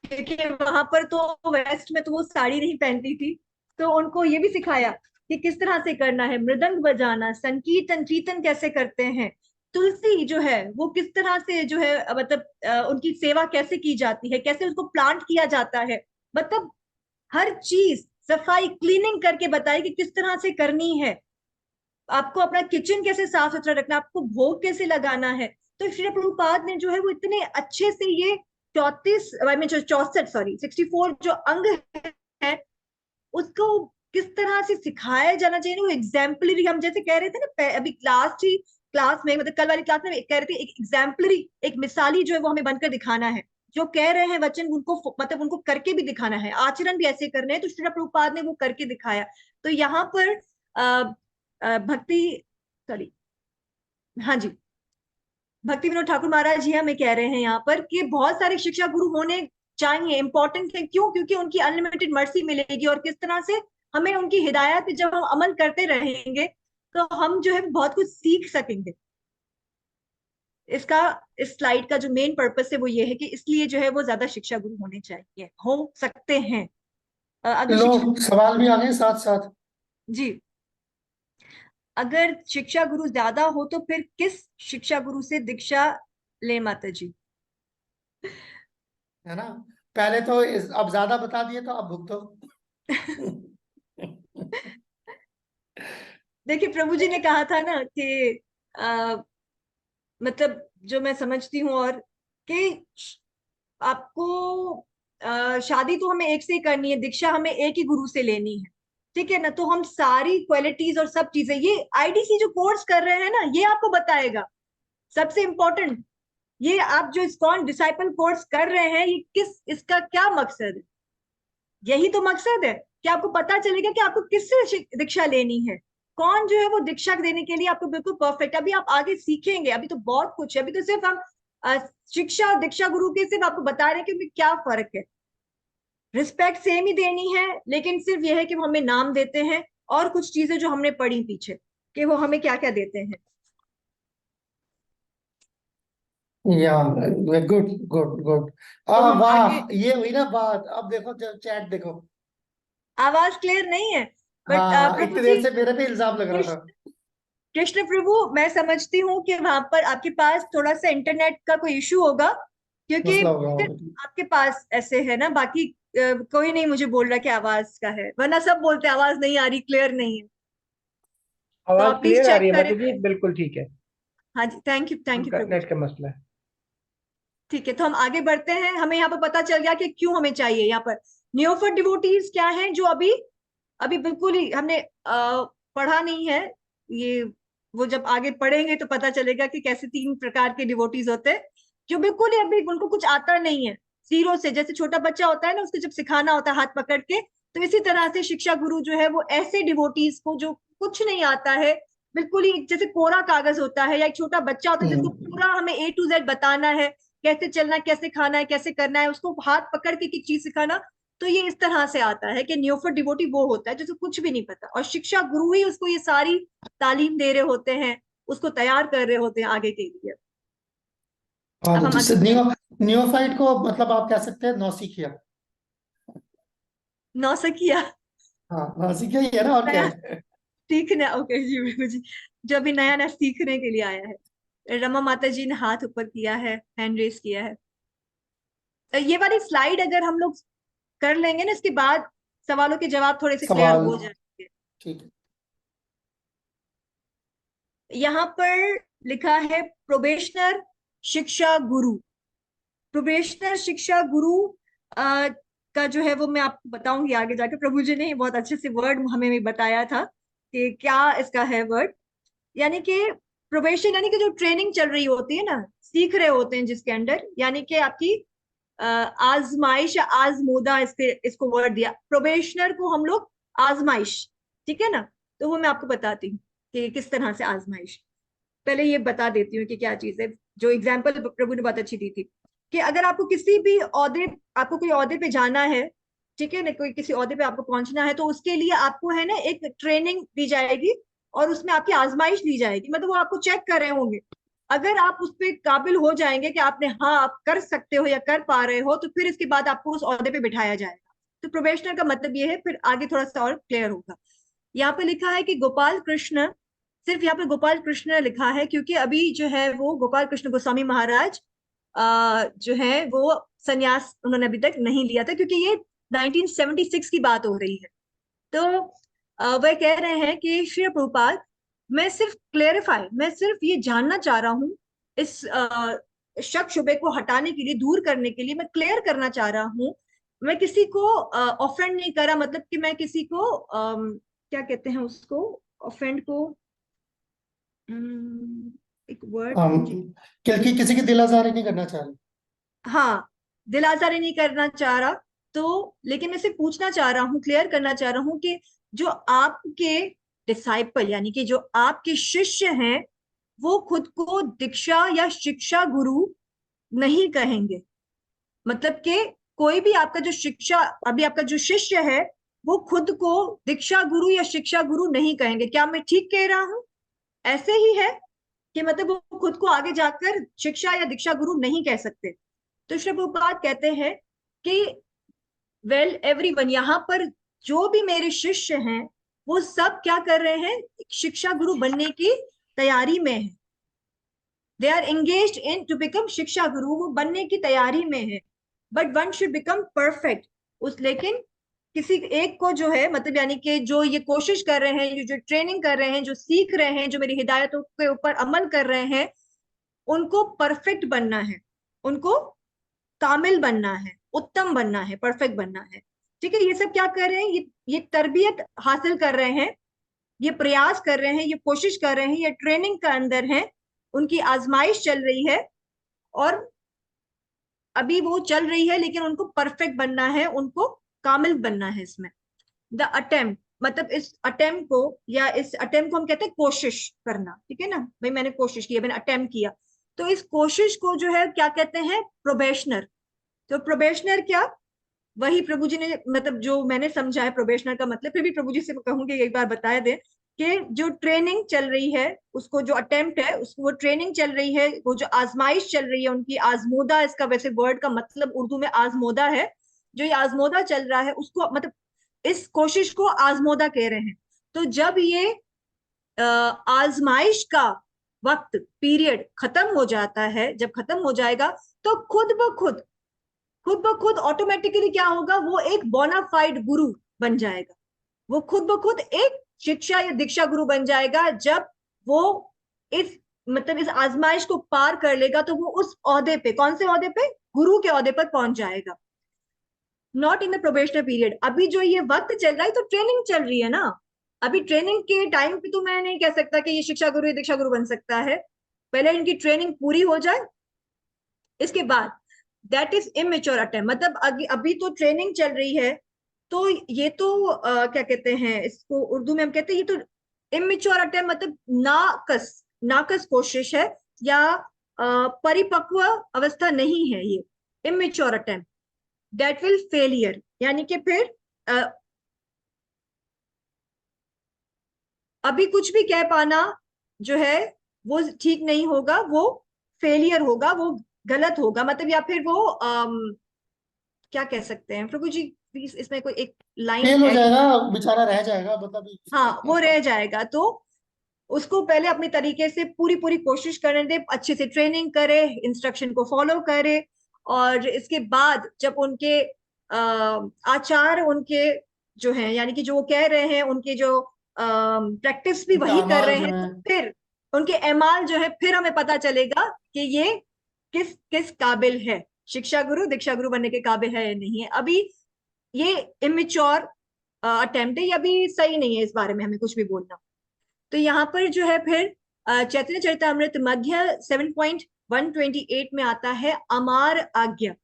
क्योंकि वहां पर तो वेस्ट में तो वो साड़ी नहीं पहनती थी, तो उनको ये भी सिखाया कि किस तरह से करना है। मृदंग बजाना, संकीर्तन कीर्तन कैसे करते हैं, तुलसी जो है वो किस तरह से जो है मतलब उनकी सेवा कैसे की जाती है, कैसे उसको प्लांट किया जाता है, मतलब हर चीज सफाई क्लीनिंग करके बताई कि किस तरह से करनी है। आपको अपना किचन कैसे साफ सुथरा रखना, आपको भोग कैसे लगाना है। तो श्री प्रभुपाद ने जो है वो इतने अच्छे से ये 34 आई मीन जो 64 सॉरी 64 जो अंग है उसको किस तरह से सिखाया जाना चाहिए। वो एग्जाम्पलरी, हम जैसे कह रहे थे ना अभी क्लास में मतलब कल वाली क्लास में कह रहे थे, एक एग्जाम्पलरी एक मिसाली जो है वो हमें बनकर दिखाना है। जो कह रहे हैं वचन उनको मतलब उनको करके भी दिखाना है, आचरण भी ऐसे करने हैं। तो श्री प्रभुपाद ने वो करके दिखाया। तो यहाँ पर भक्ति सॉरी हाँ जी, भक्ति विनोद ठाकुर महाराज जी हमें कह रहे हैं यहाँ पर कि बहुत सारे शिक्षा गुरु होने चाहिए, इंपॉर्टेंट है। क्यों? क्योंकि उनकी अनलिमिटेड मर्सी मिलेगी और किस तरह से हमें उनकी हिदायत पे जब हम अमल करते रहेंगे तो हम जो है बहुत कुछ सीख सकेंगे। इसका, इस स्लाइड का जो मेन पर्पस है वो ये है कि इसलिए जो है वो ज्यादा शिक्षा गुरु होने चाहिए, हो सकते हैं। अगर लो, शिक्षा, सवाल भी आ गए साथ साथ। जी, अगर शिक्षा गुरु ज्यादा हो तो फिर किस शिक्षा गुरु से दीक्षा ले माता जी? है ना? पहले तो अब ज्यादा बता दिए तो अब भुगतो। देखिए, प्रभु जी ने कहा था ना कि आ, मतलब जो मैं समझती हूँ, और कि आपको शादी तो हमें एक से ही करनी है, दीक्षा हमें एक ही गुरु से लेनी है, ठीक है ना? तो हम सारी क्वालिटीज और सब चीजें, ये आईडीसी जो कोर्स कर रहे हैं ना, ये आपको बताएगा। सबसे इम्पोर्टेंट, ये आप जो इस्कॉन डिसाइपल कोर्स कर रहे हैं, ये किस, इसका क्या मकसद है? यही तो मकसद है कि आपको पता चलेगा कि आपको किससे दीक्षा लेनी है, कौन जो है वो दीक्षा देने के लिए आपको बिल्कुल परफेक्ट। अभी आप आगे सीखेंगे, अभी तो बहुत कुछ है, अभी तो सिर्फ हम शिक्षा और दीक्षा गुरु के सिर्फ आपको बता रहे हैं कि उनमें क्या फर्क है। रिस्पेक्ट सेम ही देनी है, लेकिन सिर्फ यह है कि वो हमें नाम देते हैं और कुछ चीजें जो हमने पढ़ी पीछे, कि वो हमें क्या क्या देते हैं। या गुड गुड गुड। तो हम आगे, वाह, ये हुई ना बात। अब देखो, जब चैट देखो। आवाज क्लियर नहीं है, बट हाँ, प्रभु इतनी जी, देर से मेरे पे इल्जाम लग रहा था। कृष्ण प्रभु, मैं समझती हूँ कि वहां पर आपके पास थोड़ा सा इंटरनेट का कोई इशू होगा, क्योंकि मसला होगा सिर्फ वहाँ आपके पास ऐसे है ना, बाकी कोई नहीं मुझे बोल रहा कि आवाज का है, वरना सब बोलते हैं आवाज नहीं आ रही, क्लियर नहीं है। तो आवाज आप प्लीज क्लियर आ चेक रही है करें। माता जी, बिल्कुल ठीक है। हाँ जी, थैंक यू उनका प्रभु जी। नेट का मसला है। ठीक है, तो हम आगे बढ़ते हैं। हमें यहाँ पर पता चल गया कि क्यों हमें चाहिए यहाँ पर नियोफिट डिवोटीज क्या हैं, जो अभी अभी बिल्कुल ही हमने पढ़ा नहीं है। ये वो जब आगे पढ़ेंगे तो पता चलेगा कि कैसे 3 प्रकार के डिवोटीज होते हैं, जो बिल्कुल ही अभी उनको कुछ आता नहीं है, जीरो से। जैसे छोटा बच्चा होता है ना, उसको जब सिखाना होता है हाथ पकड़ के, तो इसी तरह से शिक्षा गुरु जो है वो ऐसे डिवोटीज को जो कुछ नहीं आता है, बिल्कुल ही जैसे कोरा कागज होता है, या एक छोटा बच्चा होता है जिसको पूरा हमें A to Z बताना है, कैसे चलना है, कैसे खाना है, कैसे करना है, उसको हाथ पकड़ के एक चीज सिखाना। तो ये इस तरह से आता है कि न्योफिट डिवोटी वो होता है जिसे कुछ भी नहीं पता, और शिक्षा गुरु ही उसको ये सारी तालीम दे रहे होते हैं, उसको तैयार कर रहे होते हैं आगे के लिए। हाँ, अब हम तो आगे बढ़ते हैं। नियोफाइट को मतलब आप कह सकते हैं नौसिखिया। नौसखिया, हाँ, नौसिखिया ही है ना, और क्या नया है? सीखना, ओके जी बिल्कुल जी, जो अभी नया नया सीखने के लिए आया है। रमा माता जी ने हाथ ऊपर किया है, हैंड रेस किया है। ये वाली स्लाइड अगर हम लोग कर लेंगे ना, इसके बाद सवालों के जवाब थोड़े से क्लियर सवाल। हो जाएंगे। ठीक है। यहाँ पर लिखा है प्रोबेशनर शिक्षा गुरु। प्रोबेशनर शिक्षा गुरु का जो है वो मैं आपको बताऊंगी आगे जाकर। प्रभु जी ने बहुत अच्छे से वर्ड हमें भी बताया था कि क्या इसका है वर्ड। यानी कि प्रोबेशन यानी कि जो ट्रेनिंग चल रही होती है ना, सीख रहे होते हैं जिसके अंडर, यानी कि आपकी आजमाइश या आजमोदा, इसको वर्ड दिया प्रोबेशनर को हम लोग, आजमाइश, ठीक है ना? तो वो मैं आपको बताती हूँ कि किस तरह से आजमाइश। पहले ये बता देती हूँ कि क्या चीज है। जो एग्जाम्पल प्रभु ने बहुत अच्छी दी थी, कि अगर आपको किसी भी औहदे, आपको कोई औहदे पे जाना है, ठीक है ना, कोई किसी औहदे पे आपको पहुंचना है, तो उसके लिए आपको है ना एक ट्रेनिंग दी जाएगी, और उसमें आपकी आजमाइश ली जाएगी, मतलब वो आपको चेक कर रहे होंगे। अगर आप उस पर काबिल हो जाएंगे कि आपने, हाँ आप कर सकते हो या कर पा रहे हो, तो फिर इसके बाद आपको उस औहदे पे बिठाया जाएगा। तो प्रोबेशनर का मतलब ये है, फिर आगे थोड़ा सा और क्लियर होगा। यहाँ पे लिखा है कि गोपाल कृष्ण, सिर्फ यहाँ पे गोपाल कृष्ण लिखा है क्योंकि अभी जो है वो गोपाल कृष्ण गोस्वामी महाराज जो है वो संन्यास उन्होंने अभी तक नहीं लिया था, क्योंकि ये 1976 की बात हो रही है। तो वह कह रहे हैं कि श्री प्रभुपाद, मैं सिर्फ ये जानना चाह रहा हूँ, इस शक शुबे को हटाने के लिए, दूर करने के लिए मैं क्लियर करना चाह रहा हूँ। मैं किसी को ऑफेंड नहीं करा, मतलब कि मैं किसी को क्या कहते हैं उसको, ऑफेंड को, एक वर्ड हम मुझे, क्योंकि किसी की दिल आजारी नहीं करना चाह रहे। हाँ, दिल आजारी नहीं करना चाह रहा। तो लेकिन मैं सिर्फ पूछना चाह रहा हूँ, क्लियर करना चाह रहा हूँ कि जो आपके डिसाइपल यानी कि जो आपके शिष्य हैं, वो खुद को दीक्षा या शिक्षा गुरु नहीं कहेंगे। मतलब कि कोई भी आपका जो शिक्षा, अभी आपका जो शिष्य है, वो खुद को दीक्षा गुरु या शिक्षा गुरु नहीं कहेंगे। क्या मैं ठीक कह रहा हूं? ऐसे ही है कि मतलब वो खुद को आगे जाकर शिक्षा या दीक्षा गुरु नहीं कह सकते। तो श्री प्रभुपाद कहते हैं कि वेल एवरीवन, यहाँ पर जो भी मेरे शिष्य हैं वो सब क्या कर रहे हैं, शिक्षा गुरु बनने की तैयारी में है। They are engaged in to become shiksha guru, वो बनने की तैयारी में है। But one should become perfect. उस लेकिन किसी एक को जो है मतलब यानी कि जो ये कोशिश कर रहे हैं, ये जो ट्रेनिंग कर रहे हैं, जो सीख रहे हैं, जो मेरी हिदायतों के ऊपर अमल कर रहे हैं, उनको परफेक्ट बनना है, उनको कामिल बनना है, उत्तम बनना है, परफेक्ट बनना है। ठीक है, ये सब क्या कर रहे हैं, ये तरबियत हासिल कर रहे हैं, ये प्रयास कर रहे हैं, ये कोशिश कर रहे हैं, ये ट्रेनिंग का अंदर है, उनकी आजमाइश चल रही है और अभी वो चल रही है, लेकिन उनको परफेक्ट बनना है, उनको कामिल बनना है इसमें। द अटेम्प्ट, मतलब इस अटेम्प्ट को या इस अटेम्प्ट को हम कहते हैं कोशिश करना। ठीक है ना भाई, मैंने कोशिश की, मैंने अटेम्प्ट किया, तो इस कोशिश को जो है क्या कहते हैं, प्रोबेशनर। तो प्रोबेशनर क्या, वही प्रभु जी ने मतलब जो मैंने समझा है प्रोबेशनर का मतलब, फिर भी प्रभु जी से कहूंगी एक बार बताया दे कि जो ट्रेनिंग चल रही है उसको, जो अटेम्प्ट है उसको, वो ट्रेनिंग चल रही है, वो जो आजमाइश चल रही है उनकी, आजमोदा, इसका वैसे वर्ड का मतलब उर्दू में आजमोदा है, जो ये आजमोदा चल रहा है उसको मतलब इस कोशिश को आजमोदा कह रहे हैं। तो जब ये आजमाइश का वक्त, पीरियड खत्म हो जाता है, जब खत्म हो जाएगा, तो खुद ब खुद ऑटोमेटिकली क्या होगा, वो एक बोनाफाइड गुरु बन जाएगा। वो खुद ब खुद एक शिक्षा या दीक्षा गुरु बन जाएगा। जब वो इस मतलब इस आजमाइश को पार कर लेगा, तो वो उस ओहदे पे, कौन से ओहदे पे, गुरु के ओहदे पर पहुंच जाएगा। Not in the probationer period. अभी जो ये वक्त चल रहा है तो ट्रेनिंग चल रही है ना, अभी ट्रेनिंग के टाइम पे तो मैं नहीं कह सकता कि ये शिक्षा गुरु या दीक्षा गुरु बन सकता है। पहले इनकी ट्रेनिंग पूरी हो जाए, इसके बाद दैट इज इमेच्योर अटेम्प्ट। मतलब अभी तो ट्रेनिंग चल रही है, तो ये तो क्या कहते हैं इसको, उर्दू में हम कहते हैं ये तो इमेच्योर अटेम्प्ट, मतलब नाकस नाकस कोशिश है, या परिपक्व अवस्था नहीं है ये immature attempt. That will failure, यानी कि फिर अभी कुछ भी कह पाना जो है वो ठीक नहीं होगा, वो फेलियर होगा, वो गलत होगा, मतलब या फिर वो क्या कह सकते हैं प्रभु जी, प्लीज इसमें कोई एक लाइन फेल हो ऐड। जाएगा, बेचारा रह जाएगा हाँ, वो मतलब। रह जाएगा। तो उसको पहले अपनी तरीके से पूरी पूरी कोशिश करने दे, अच्छे से ट्रेनिंग करे, इंस्ट्रक्शन को फॉलो करे, और इसके बाद जब उनके आचार उनके जो हैं, यानी कि जो वो कह रहे हैं, उनके जो प्रैक्टिस भी उनका वही कर अमाल रहे जो हैं, है। तो फिर उनके एमाल जो है, फिर हमें पता चलेगा कि ये किस किस काबिल है, शिक्षा गुरु दीक्षा गुरु बनने के काबिल है या नहीं है। अभी ये इमेच्योर अटेम्प्ट है, ये अभी सही नहीं है, इस बारे में हमें कुछ भी बोलना। तो यहाँ पर जो है फिर चैतन्य चरितामृत मध्य 7.128 में आता है अमार आज्ञा।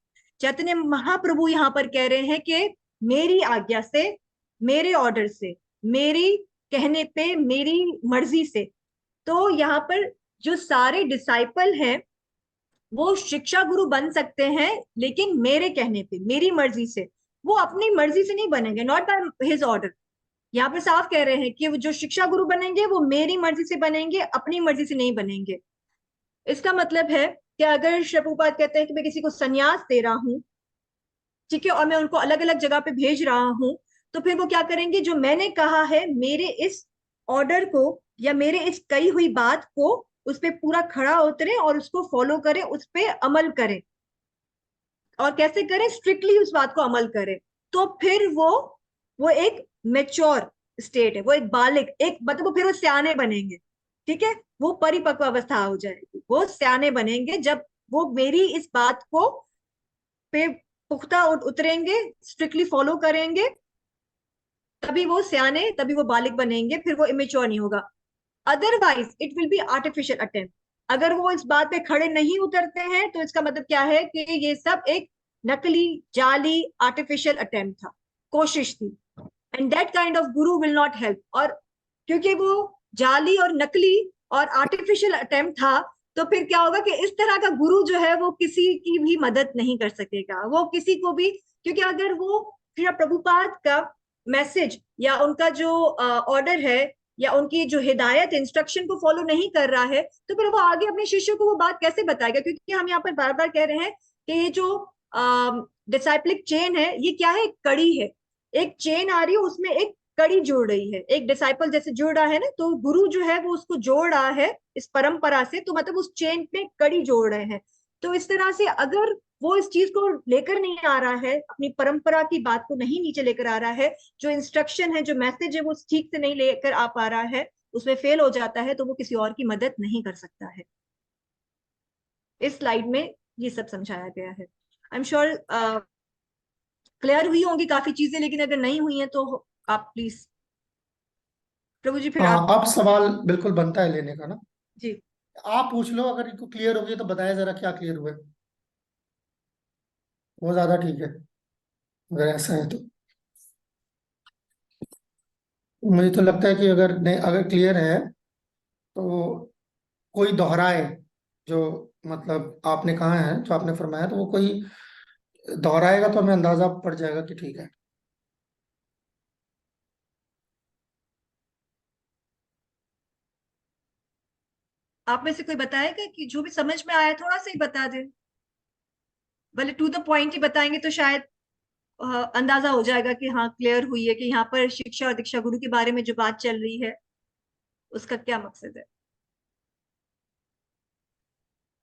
चैतन्य महाप्रभु यहाँ पर कह रहे हैं कि मेरी आज्ञा से, मेरे ऑर्डर से, मेरी कहने पे, मेरी मर्जी से। तो यहाँ पर जो सारे डिसाइपल हैं वो शिक्षा गुरु बन सकते हैं, लेकिन मेरे कहने पे, मेरी मर्जी से। वो अपनी मर्जी से नहीं बनेंगे, नॉट बाय हिज ऑर्डर। यहाँ पे साफ कह रहे हैं कि वो जो शिक्षा गुरु बनेंगे वो मेरी मर्जी से बनेंगे, अपनी मर्जी से नहीं बनेंगे। इसका मतलब है कि अगर श्री प्रभुपाद कहते हैं कि मैं किसी को संन्यास दे रहा हूँ, ठीक है, और मैं उनको अलग अलग जगह पे भेज रहा हूँ, तो फिर वो क्या करेंगे, जो मैंने कहा है, मेरे इस ऑर्डर को या मेरे इस कही हुई बात को, उस पर पूरा खड़ा उतरे और उसको फॉलो करें, उस पर अमल करें। और कैसे करें, स्ट्रिक्टली उस बात को अमल करें। तो फिर वो एक मेच्योर स्टेट है, वो एक बालिक, एक मतलब वो फिर वो स्याने बनेंगे। ठीक है, वो परिपक्व अवस्था हो जाएगी, वो स्याने बनेंगे जब वो मेरी इस बात को पे पुख्ता उतरेंगे, स्ट्रिक्टली फॉलो करेंगे, तभी वो स्याने, तभी वो बालिक बनेंगे, फिर वो इमेच्योर नहीं होगा। Otherwise it will be artificial attempt. अगर वो इस बात पे खड़े नहीं उतरते हैं, तो इसका मतलब क्या है कि ये सब एक नकली, जाली, आर्टिफिशियल अटेम्प्ट था, कोशिश थी। And that kind of Guru will not help. और क्योंकि वो जाली और नकली और आर्टिफिशियल अटेम्प्ट था, तो फिर क्या होगा कि इस तरह का गुरु जो है वो किसी की भी मदद नहीं कर सकेगा, वो किसी को भी, क्योंकि अगर वो श्री प्रभुपाद का मैसेज या उनका जो ऑर्डर है या उनकी जो हिदायत इंस्ट्रक्शन को फॉलो नहीं कर रहा है, तो फिर वो आगे अपने शिष्यों को वो बात कैसे बताएगा? क्योंकि हम यहाँ पर बार बार कह रहे हैं कि ये जो डिसाइप्लिक चेन है, ये क्या है? एक कड़ी है। एक चेन आ रही है, उसमें एक कड़ी जोड़ रही है। एक डिसाइपल जैसे जुड़ रहा है ना, तो गुरु जो है वो उसको जोड़ रहा है इस परंपरा से, तो मतलब उस चेन में कड़ी जोड़ रहे हैं। तो इस तरह से अगर वो इस चीज को लेकर नहीं आ रहा है, अपनी परंपरा की बात को नहीं नीचे लेकर आ रहा है, जो इंस्ट्रक्शन है, जो मैसेज है, वो ठीक से नहीं लेकर आ पा रहा है, उसमें फेल हो जाता है, तो वो किसी और की मदद नहीं कर सकता है। इस स्लाइड में ये सब समझाया गया है। आई एम श्योर क्लियर हुई होंगी काफी चीजें, लेकिन अगर नहीं हुई है तो आप प्लीज, प्रभु जी, फिर हाँ, आप। अब सवाल बिल्कुल बनता है लेने का ना। जी। आप पूछ लो, अगर इनको क्लियर हो गई तो बताया जरा क्या क्लियर हुआ है। वो ज्यादा ठीक है अगर ऐसा है तो। मुझे तो लगता है कि अगर नहीं, अगर क्लियर है तो कोई दोहराए जो, मतलब आपने कहा है, जो आपने फरमाया, तो वो कोई दोहराएगा तो हमें अंदाजा पड़ जाएगा कि ठीक है। आप में से कोई बताएगा कि जो भी समझ में आया थोड़ा सा ही बता दे, भले टू द पॉइंट ही बताएंगे तो शायद अंदाजा हो जाएगा कि हाँ क्लियर हुई है कि यहाँ पर शिक्षा और दीक्षा गुरु के बारे में जो बात चल रही है उसका क्या मकसद है।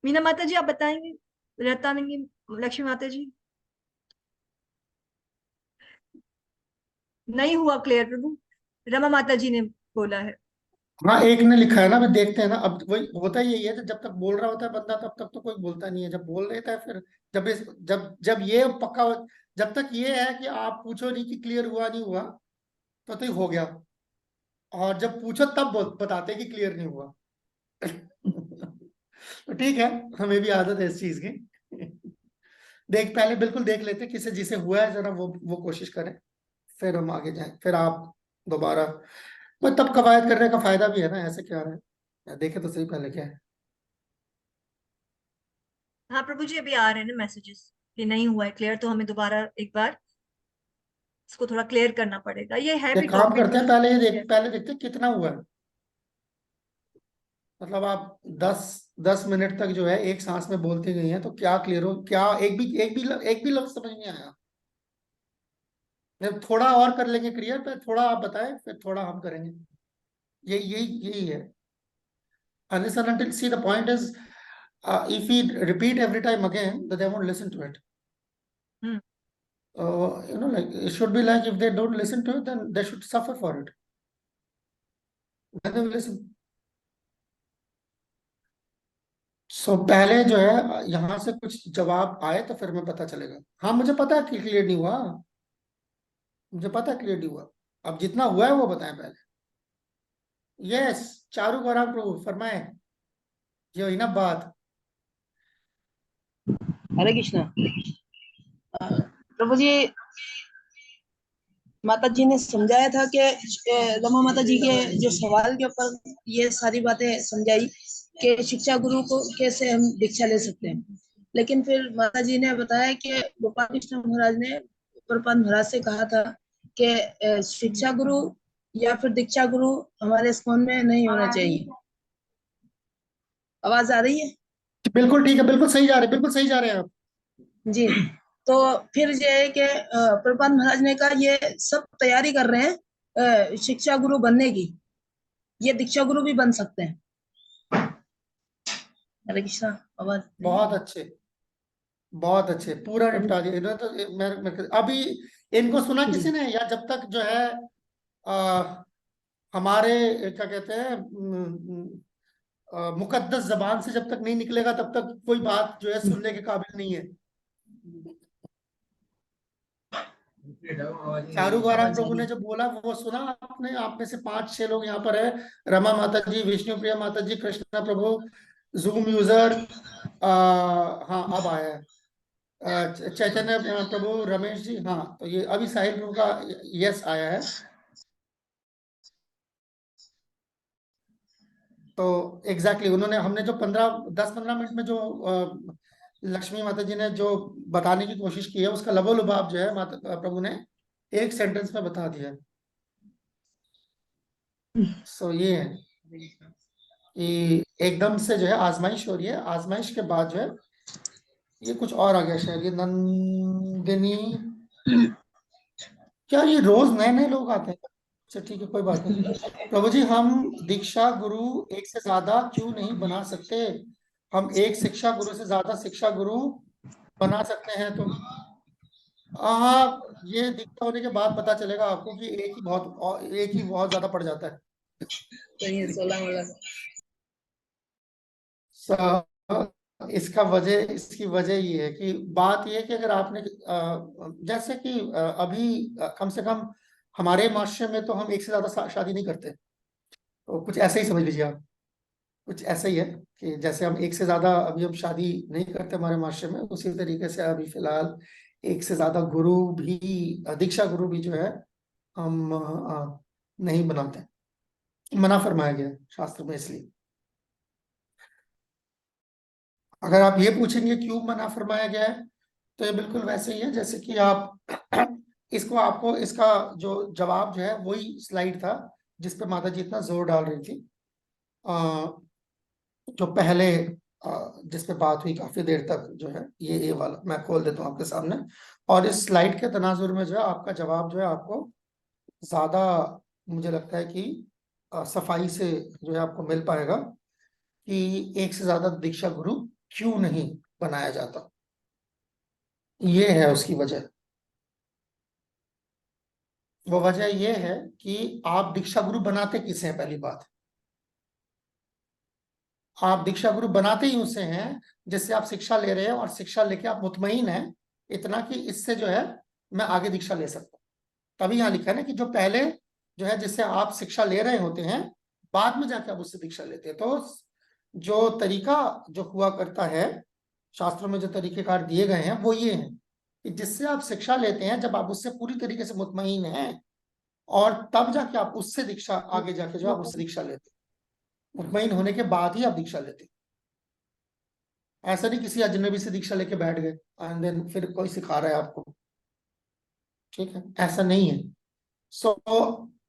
मीना माता जी आप बताएंगे? रत्नानंगी लक्ष्मी माता जी? नहीं हुआ क्लियर प्रभु, रमा माता जी ने बोला है। हाँ, एक ने लिखा है ना, अभी देखते हैं ना। अब वही होता ही यही है, जब तक बोल रहा होता है बंदा तब तक तो कोई बोलता नहीं है। जब बोल लेता है फिर, जब ये पक्का जब तक ये है कि आप पूछो नहीं कि क्लियर हुआ नहीं हुआ, तो ही हो गया। और जब पूछो तब बताते कि क्लियर नहीं हुआ। तो ठीक है, हमें भी आदत है इस चीज की। पहले बिल्कुल देख लेते हैं किसे जिसे हुआ है, जरा वो कोशिश करें, फिर हम आगे जाएं, फिर आप दोबारा। पर तब कवायद करने का फायदा भी है ना, ऐसे क्या है, देखे तो सही पहले क्या है। हाँ प्रभु जी, अभी आ रहे हैं ना मैसेजेस कि नहीं हुआ है क्लियर, तो हमें दोबारा एक बार इसको थोड़ा क्लियर करना पड़ेगा। ये है भी एक काम टॉपिक करते हैं, है। पहले देखते हैं कितना हुआ है। मतलब आप 10 10 मिनट तक जो है एक सांस में बोलती गई हैं, तो क्या क्लियर हो, क्या एक भी लफ्ज समझ नहीं आया। जब थोड़ा और कर लेंगे क्लियर, पे थोड़ा आप बताएं, फिर थोड़ा हम करेंगे। यही है। Unless and until, see, the point is, if we repeat every time again, then they won't listen to it. Hmm. Like it should be like, if they don't listen to it, then they should suffer for it. Then they will listen. So पहले जो है यहाँ से कुछ जवाब आए तो फिर हमें पता चलेगा। हाँ, मुझे पता है कि क्लियर नहीं हुआ, मुझे पता है क्लियर नहीं हुआ। अब जितना हुआ है वो बताएं पहले। यस, चारू गौरांग प्रभु फरमाए, ये हुई ना बात। हरे कृष्णा। प्रभु जी, माता जी ने समझाया था कि रमा माता जी के जो सवाल के ऊपर ये सारी बातें समझाई कि शिक्षा गुरु को कैसे हम दीक्षा ले सकते हैं। लेकिन फिर माता जी ने बताया कि गोपाल कृष्ण महाराज ने प्रपाद महाराज से कहा था कि शिक्षा गुरु या फिर दीक्षा गुरु हमारे स्कूल में नहीं होना चाहिए। आवाज आ रही है? बिल्कुल ठीक है, बिल्कुल सही जा रहे, बिल्कुल सही जा रहे हैं आप। जी। तो फिर ये है कि प्रपाद महाराज ने कहा ये सब तैयारी कर रहे हैं शिक्षा गुरु बनने की, ये दीक्षा गुरु भी बन सकते हैं। हरे कृष्णा। आवाज बहुत अच्छे, बहुत अच्छे, पूरा निपटा दिया इन्होंने तो। अभी इनको सुना किसी ने, या जब तक जो है आ, हमारे क्या कहते हैं, मुकद्दस जबान से जब तक नहीं निकलेगा तब तक कोई बात जो है सुनने के काबिल नहीं है। चारू गौरांग प्रभु ने जो बोला वो सुना आपने? आप में से 5 6 लोग यहाँ पर है। रमा माता जी, विष्णु प्रिया माता जी, कृष्णा प्रभु, जूम यूजर, हाँ अब आया है। चैतन्य प्रभु, रमेश जी, हाँ, तो ये अभी साहिल प्रभु का यस आया है। तो एग्जैक्टली उन्होंने, हमने जो 10 15 मिनट में जो लक्ष्मी माता जी ने जो बताने की कोशिश की है, उसका लबो लुभाव जो है माता प्रभु ने एक सेंटेंस में बता दिया। सो ये है कि एकदम से जो है आजमाइश हो रही है, आजमाइश के बाद जो है ये कुछ और आ गया शायद, ये नंदिनी। क्या ये रोज नए नए लोग आते हैं? अच्छा ठीक है, कोई बात नहीं। प्रभु जी, हम दीक्षा गुरु एक से ज्यादा क्यों नहीं बना सकते? हम एक शिक्षा गुरु से ज्यादा शिक्षा गुरु बना सकते हैं तो? हाँ, ये दीक्षा होने के बाद पता चलेगा आपको कि एक ही बहुत ज्यादा पड़ जाता है। तो ये 16 वाला इसकी वजह ये है कि बात ये है कि अगर आपने जैसे कि अभी कम से कम हमारे माशरे में तो हम एक से ज्यादा शादी नहीं करते, तो कुछ ऐसे ही समझ लीजिए आप। कुछ ऐसा ही है कि जैसे हम एक से ज्यादा अभी हम शादी नहीं करते हमारे माशरे में, उसी तरीके से अभी फिलहाल एक से ज्यादा गुरु भी, दीक्षा गुरु भी जो है हम नहीं बनाते, मना फरमाया गया है शास्त्र में इसलिए। अगर आप ये पूछेंगे क्यों मना फरमाया गया है, तो ये बिल्कुल वैसे ही है जैसे कि आप इसको आपको इसका जो जवाब जो है वही स्लाइड था जिस पे माता जी इतना जोर डाल रही थी। जो पहले जिस पे बात हुई काफी देर तक जो है, ये वाला मैं खोल देता हूँ आपके सामने। और इस स्लाइड के तनाजुर में जो है आपका जवाब जो है आपको ज्यादा, मुझे लगता है कि सफाई से जो है आपको मिल पाएगा कि एक से ज्यादा दीक्षा गुरु क्यों नहीं बनाया जाता। ये है उसकी वजह। वो वजह ये है कि आप दीक्षा गुरु बनाते किसे हैं? पहली बात, आप दीक्षा गुरु बनाते ही उसे हैं जिससे आप शिक्षा ले रहे हैं और शिक्षा लेके आप मुतमईन हैं इतना कि इससे जो है मैं आगे दीक्षा ले सकता हूं। तभी यहाँ लिखा है ना कि जो पहले जो है जिससे आप शिक्षा ले रहे होते हैं, बाद में जाके आप उससे दीक्षा लेते हैं। तो जो तरीका जो हुआ करता है, शास्त्रों में जो तरीकेकार दिए गए हैं वो ये हैं कि जिससे आप शिक्षा लेते हैं, जब आप उससे पूरी तरीके से मुतमईन हैं, और तब जाके आप उससे दीक्षा आगे जाके जो आप उससे दीक्षा लेते हैं। मुतमईन होने के बाद ही आप दीक्षा लेते हैं। ऐसा नहीं किसी अजनबी से दीक्षा लेके बैठ गए एंड देन फिर कोई सिखा रहा है आपको, ठीक है? ऐसा नहीं है। सो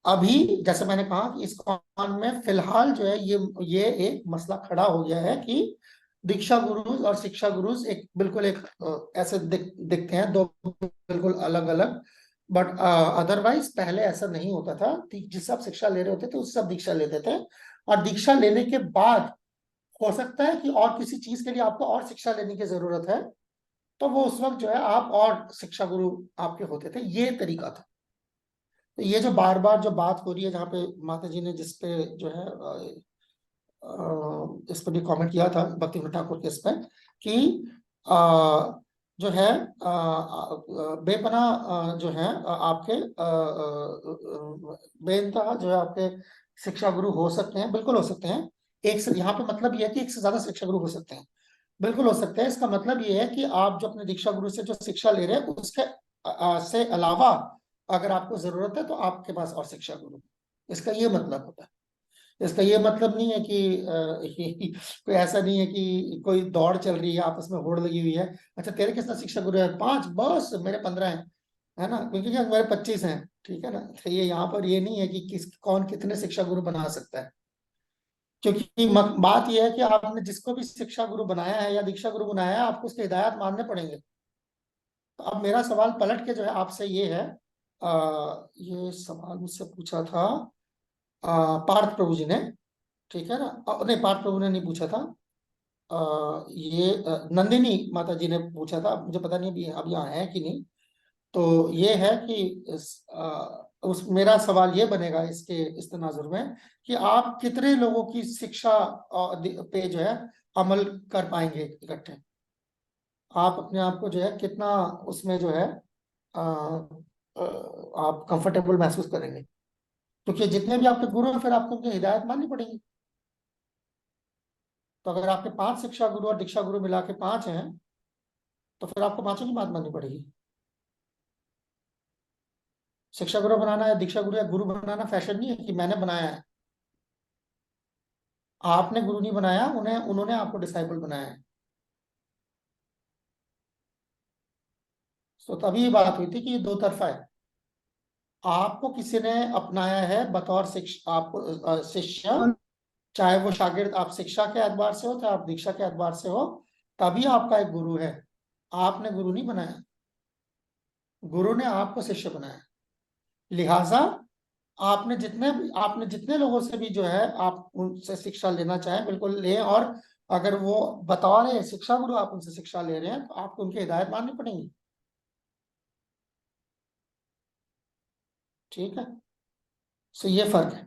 अभी जैसे मैंने कहा कि इस कौन में फिलहाल जो है ये एक मसला खड़ा हो गया है कि दीक्षा गुरुज और शिक्षा गुरुज एक बिल्कुल एक ऐसे दिखते हैं, दो बिल्कुल अलग अलग। बट अदरवाइज पहले ऐसा नहीं होता था। जिससे आप शिक्षा ले रहे होते थे उससे आप दीक्षा लेते थे, और दीक्षा लेने के बाद हो सकता है कि और किसी चीज के लिए आपको और शिक्षा लेने की जरूरत है, तो वो उस वक्त जो है आप और शिक्षा गुरु आपके होते थे। ये तरीका था। तो ये जो बार बार जो बात हो रही है, जहाँ पे माता जी ने जिस पे जो है इस पर भी कमेंट किया था भक्ति ठाकुर के, इस पे कि जो है बेपनाह जो है आपके बेइंतहा जो है आपके शिक्षा गुरु हो सकते हैं, बिल्कुल हो सकते हैं। एक से यहाँ पे मतलब ये है कि एक से ज्यादा शिक्षा गुरु हो सकते हैं, बिल्कुल हो सकते हैं। इसका मतलब ये है कि आप जो अपने दीक्षा गुरु से जो शिक्षा ले रहे हैं उसके से अलावा अगर आपको जरूरत है तो आपके पास और शिक्षा गुरु, इसका ये मतलब होता है। इसका ये मतलब नहीं है कि कोई ऐसा नहीं है कि कोई दौड़ चल रही है, आपस में होड़ लगी हुई है, अच्छा तेरे कितना शिक्षा गुरु है? 5, बस मेरे 15 हैं, है ना, क्योंकि क्या मेरे 25 हैं, ठीक है ना। तो ये यहाँ पर ये नहीं है कि कौन कितने शिक्षा गुरु बना सकता है, क्योंकि बात यह है कि आपने जिसको भी शिक्षा गुरु बनाया है या दीक्षा गुरु बनाया है, आपको उसके हिदायत मानने पड़ेंगे। तो अब मेरा सवाल पलट के जो है आपसे ये है, ये सवाल मुझसे पूछा था पार्थ प्रभु जी ने, ठीक है ना? नहीं, पार्थ प्रभु ने नहीं पूछा था। ये नंदिनी माता जी ने पूछा था, मुझे पता नहीं अब यहाँ है कि नहीं। तो ये है कि उस मेरा सवाल ये बनेगा इसके इस तनाजुर में कि आप कितने लोगों की शिक्षा पे जो है अमल कर पाएंगे इकट्ठे। आप अपने आप को जो है कितना उसमें जो है आप कंफर्टेबल महसूस करेंगे, क्योंकि जितने भी आपके गुरु हैं फिर आपको उनकी हिदायत माननी पड़ेगी। तो अगर आपके 5 शिक्षा गुरु और दीक्षा गुरु मिला के 5 हैं, तो फिर आपको पांचों की बात माननी पड़ेगी। शिक्षा गुरु बनाना या दीक्षा गुरु या गुरु बनाना फैशन नहीं है कि मैंने बनाया है। आपने गुरु नहीं बनाया, उन्होंने आपको डिसाइबल बनाया है। तो तभी ये बात हुई थी कि ये दो तरफा है। आपको किसी ने अपनाया है बतौर शिक्षा, आप शिष्य, चाहे वो शागिर्द आप शिक्षा के एतबार से हो चाहे आप दीक्षा के एतबार से हो, तभी आपका एक गुरु है। आपने गुरु नहीं बनाया, गुरु ने आपको शिष्य बनाया। लिहाजा आपने जितने लोगों से भी जो है आप उनसे शिक्षा लेना चाहें बिल्कुल लें, और अगर वो बतौर शिक्षा गुरु आप उनसे शिक्षा ले रहे हैं तो आपको उनकी हिदायत माननी पड़ेगी। ठीक है, सो ये फर्क है।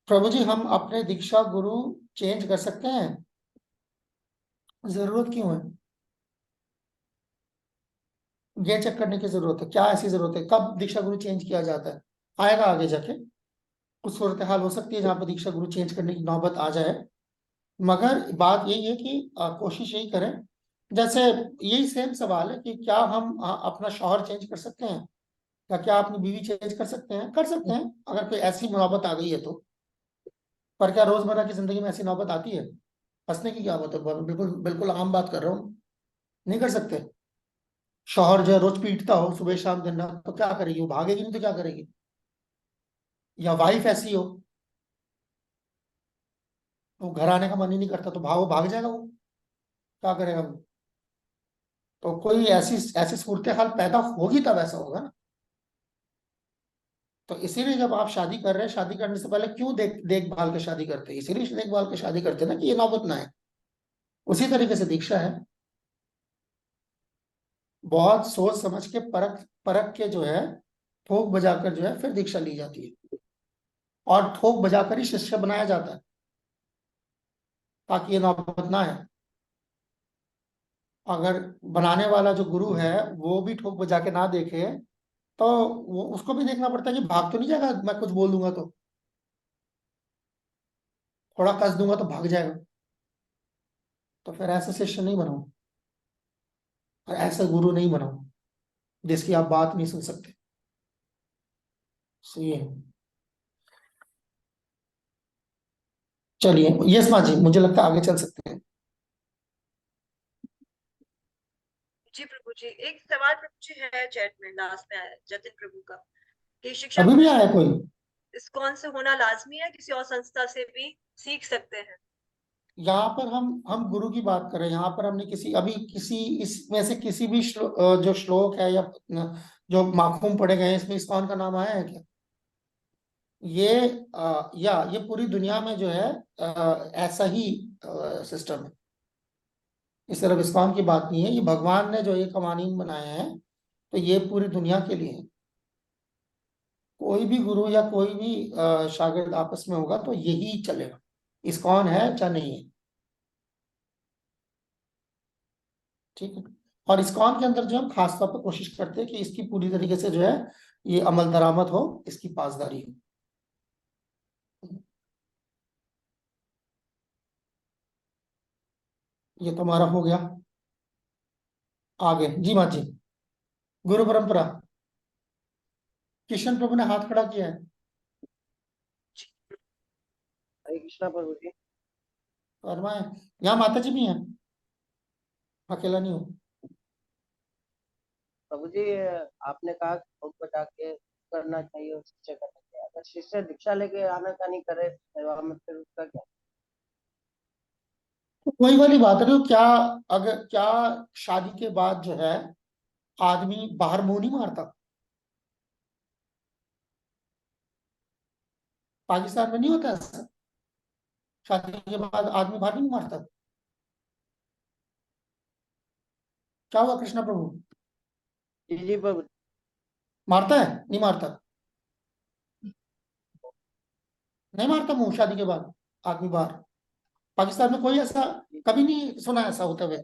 प्रभु जी, हम अपने दीक्षा गुरु चेंज कर सकते हैं? जरूरत क्यों है? ये चेक करने की जरूरत है, क्या ऐसी जरूरत है? कब दीक्षा गुरु चेंज किया जाता है? आएगा आगे जाके, कुछ सूरत हाल हो सकती है जहां पर दीक्षा गुरु चेंज करने की नौबत आ जाए। मगर बात यही है कि कोशिश यही करें। जैसे यही सेम सवाल है कि क्या हम अपना शौहर चेंज कर सकते हैं, या क्या अपनी बीवी चेंज कर सकते हैं? कर सकते हैं अगर कोई ऐसी नौबत आ गई है तो। पर क्या रोजमर्रा की जिंदगी में ऐसी नौबत आती है? हंसने की क्या बात है, बिल्कुल बिल्कुल आम बात कर रहा हूँ। नहीं कर सकते। शौहर जो है रोज पीटता हो सुबह शाम दिन रात, तो क्या करेगी वो? भागेगी नहीं तो क्या करेगी? या वाइफ ऐसी हो, वो घर आने का मन ही नहीं करता तो भाग जाएगा वो, क्या करेगा वो? तो कोई ऐसी ऐसी सूरत हाल पैदा होगी तब ऐसा होगा ना। तो इसीलिए जब आप शादी कर रहे हैं, शादी करने से पहले क्यों देखभाल के शादी करते हैं? इसीलिए देखभाल के शादी करते हैं ना कि ये नौबत ना आए। उसी तरीके से दीक्षा है, बहुत सोच समझ के परख परख के जो है, ठोक बजाकर जो है फिर दीक्षा ली जाती है, और ठोक बजाकर ही शिष्य बनाया जाता है ताकि ये नौबत ना आए। अगर बनाने वाला जो गुरु है वो भी ठोक बजा के ना देखे, तो वो उसको भी देखना पड़ता है कि भाग तो नहीं जाएगा, मैं कुछ बोल दूंगा तो, थोड़ा कस दूंगा तो भाग जाएगा। तो फिर ऐसा शिष्य नहीं बनाओ, और ऐसा गुरु नहीं बनाओ जिसकी आप बात नहीं सुन सकते। सो ये है। चलिए यस माँ जी, मुझे लगता है आगे चल सकते हैं। जी प्रभु जी, एक सवाल प्रभु जी है, चैट में लास्ट में आया है, जतिन प्रभु का, कि शिक्षा अभी भी गुरु आया कोई? इस्कॉन से होना लाजमी है, किसी और संस्था से भी सीख सकते हैं? यहाँ पर हम गुरु की बात कर रहे हैं, यहाँ पर हमने किसी इसमें से किसी भी जो श्लोक है या जो माखूम पढ़े गए हैं इसमें इस्कॉन का नाम आया है क्या? ये या ये पूरी दुनिया में जो है ऐसा ही सिस्टम है। इस सिर्फ इस्कॉन की बात नहीं है, ये भगवान ने जो ये कवानीन बनाए हैं तो ये पूरी दुनिया के लिए है। कोई भी गुरु या कोई भी शागिर्द आपस में होगा तो यही चलेगा, इस्कॉन है चाहे नहीं है। ठीक है। और इस्कॉन के अंदर जो हम खास तौर पर कोशिश करते हैं कि इसकी पूरी तरीके से जो है ये अमल दरामद हो, इसकी पासदारी हो। ये तो हमारा हो गया। आगे जी माँ जी, गुरु परंपरा। किशन प्रभु ने हाथ खड़ा किया है। हरे कृष्णा प्रभु जी। फरमाए। यहाँ माता जी भी हैं, अकेला नहीं हूँ। प्रभु जी, आपने कहा कि भोग बजा के करना चाहिए और शिष्य करना चाहिए। अगर शिष्य दीक्षा लेके आनाकानी करे सेवा में, फिर उसका क्या? वही वाली बात है, तो क्या, अगर क्या शादी के बाद जो है आदमी बाहर मुंह नहीं मारता? पाकिस्तान में नहीं होता ऐसा? शादी के बाद आदमी बाहर नहीं मारता? क्या हुआ कृष्णा प्रभु? जी जी प्रभु। मारता है नहीं मारता? नहीं मारता मुंह शादी के बाद आदमी बाहर? पाकिस्तान में कोई ऐसा कभी नहीं सुना ऐसा होते हुए।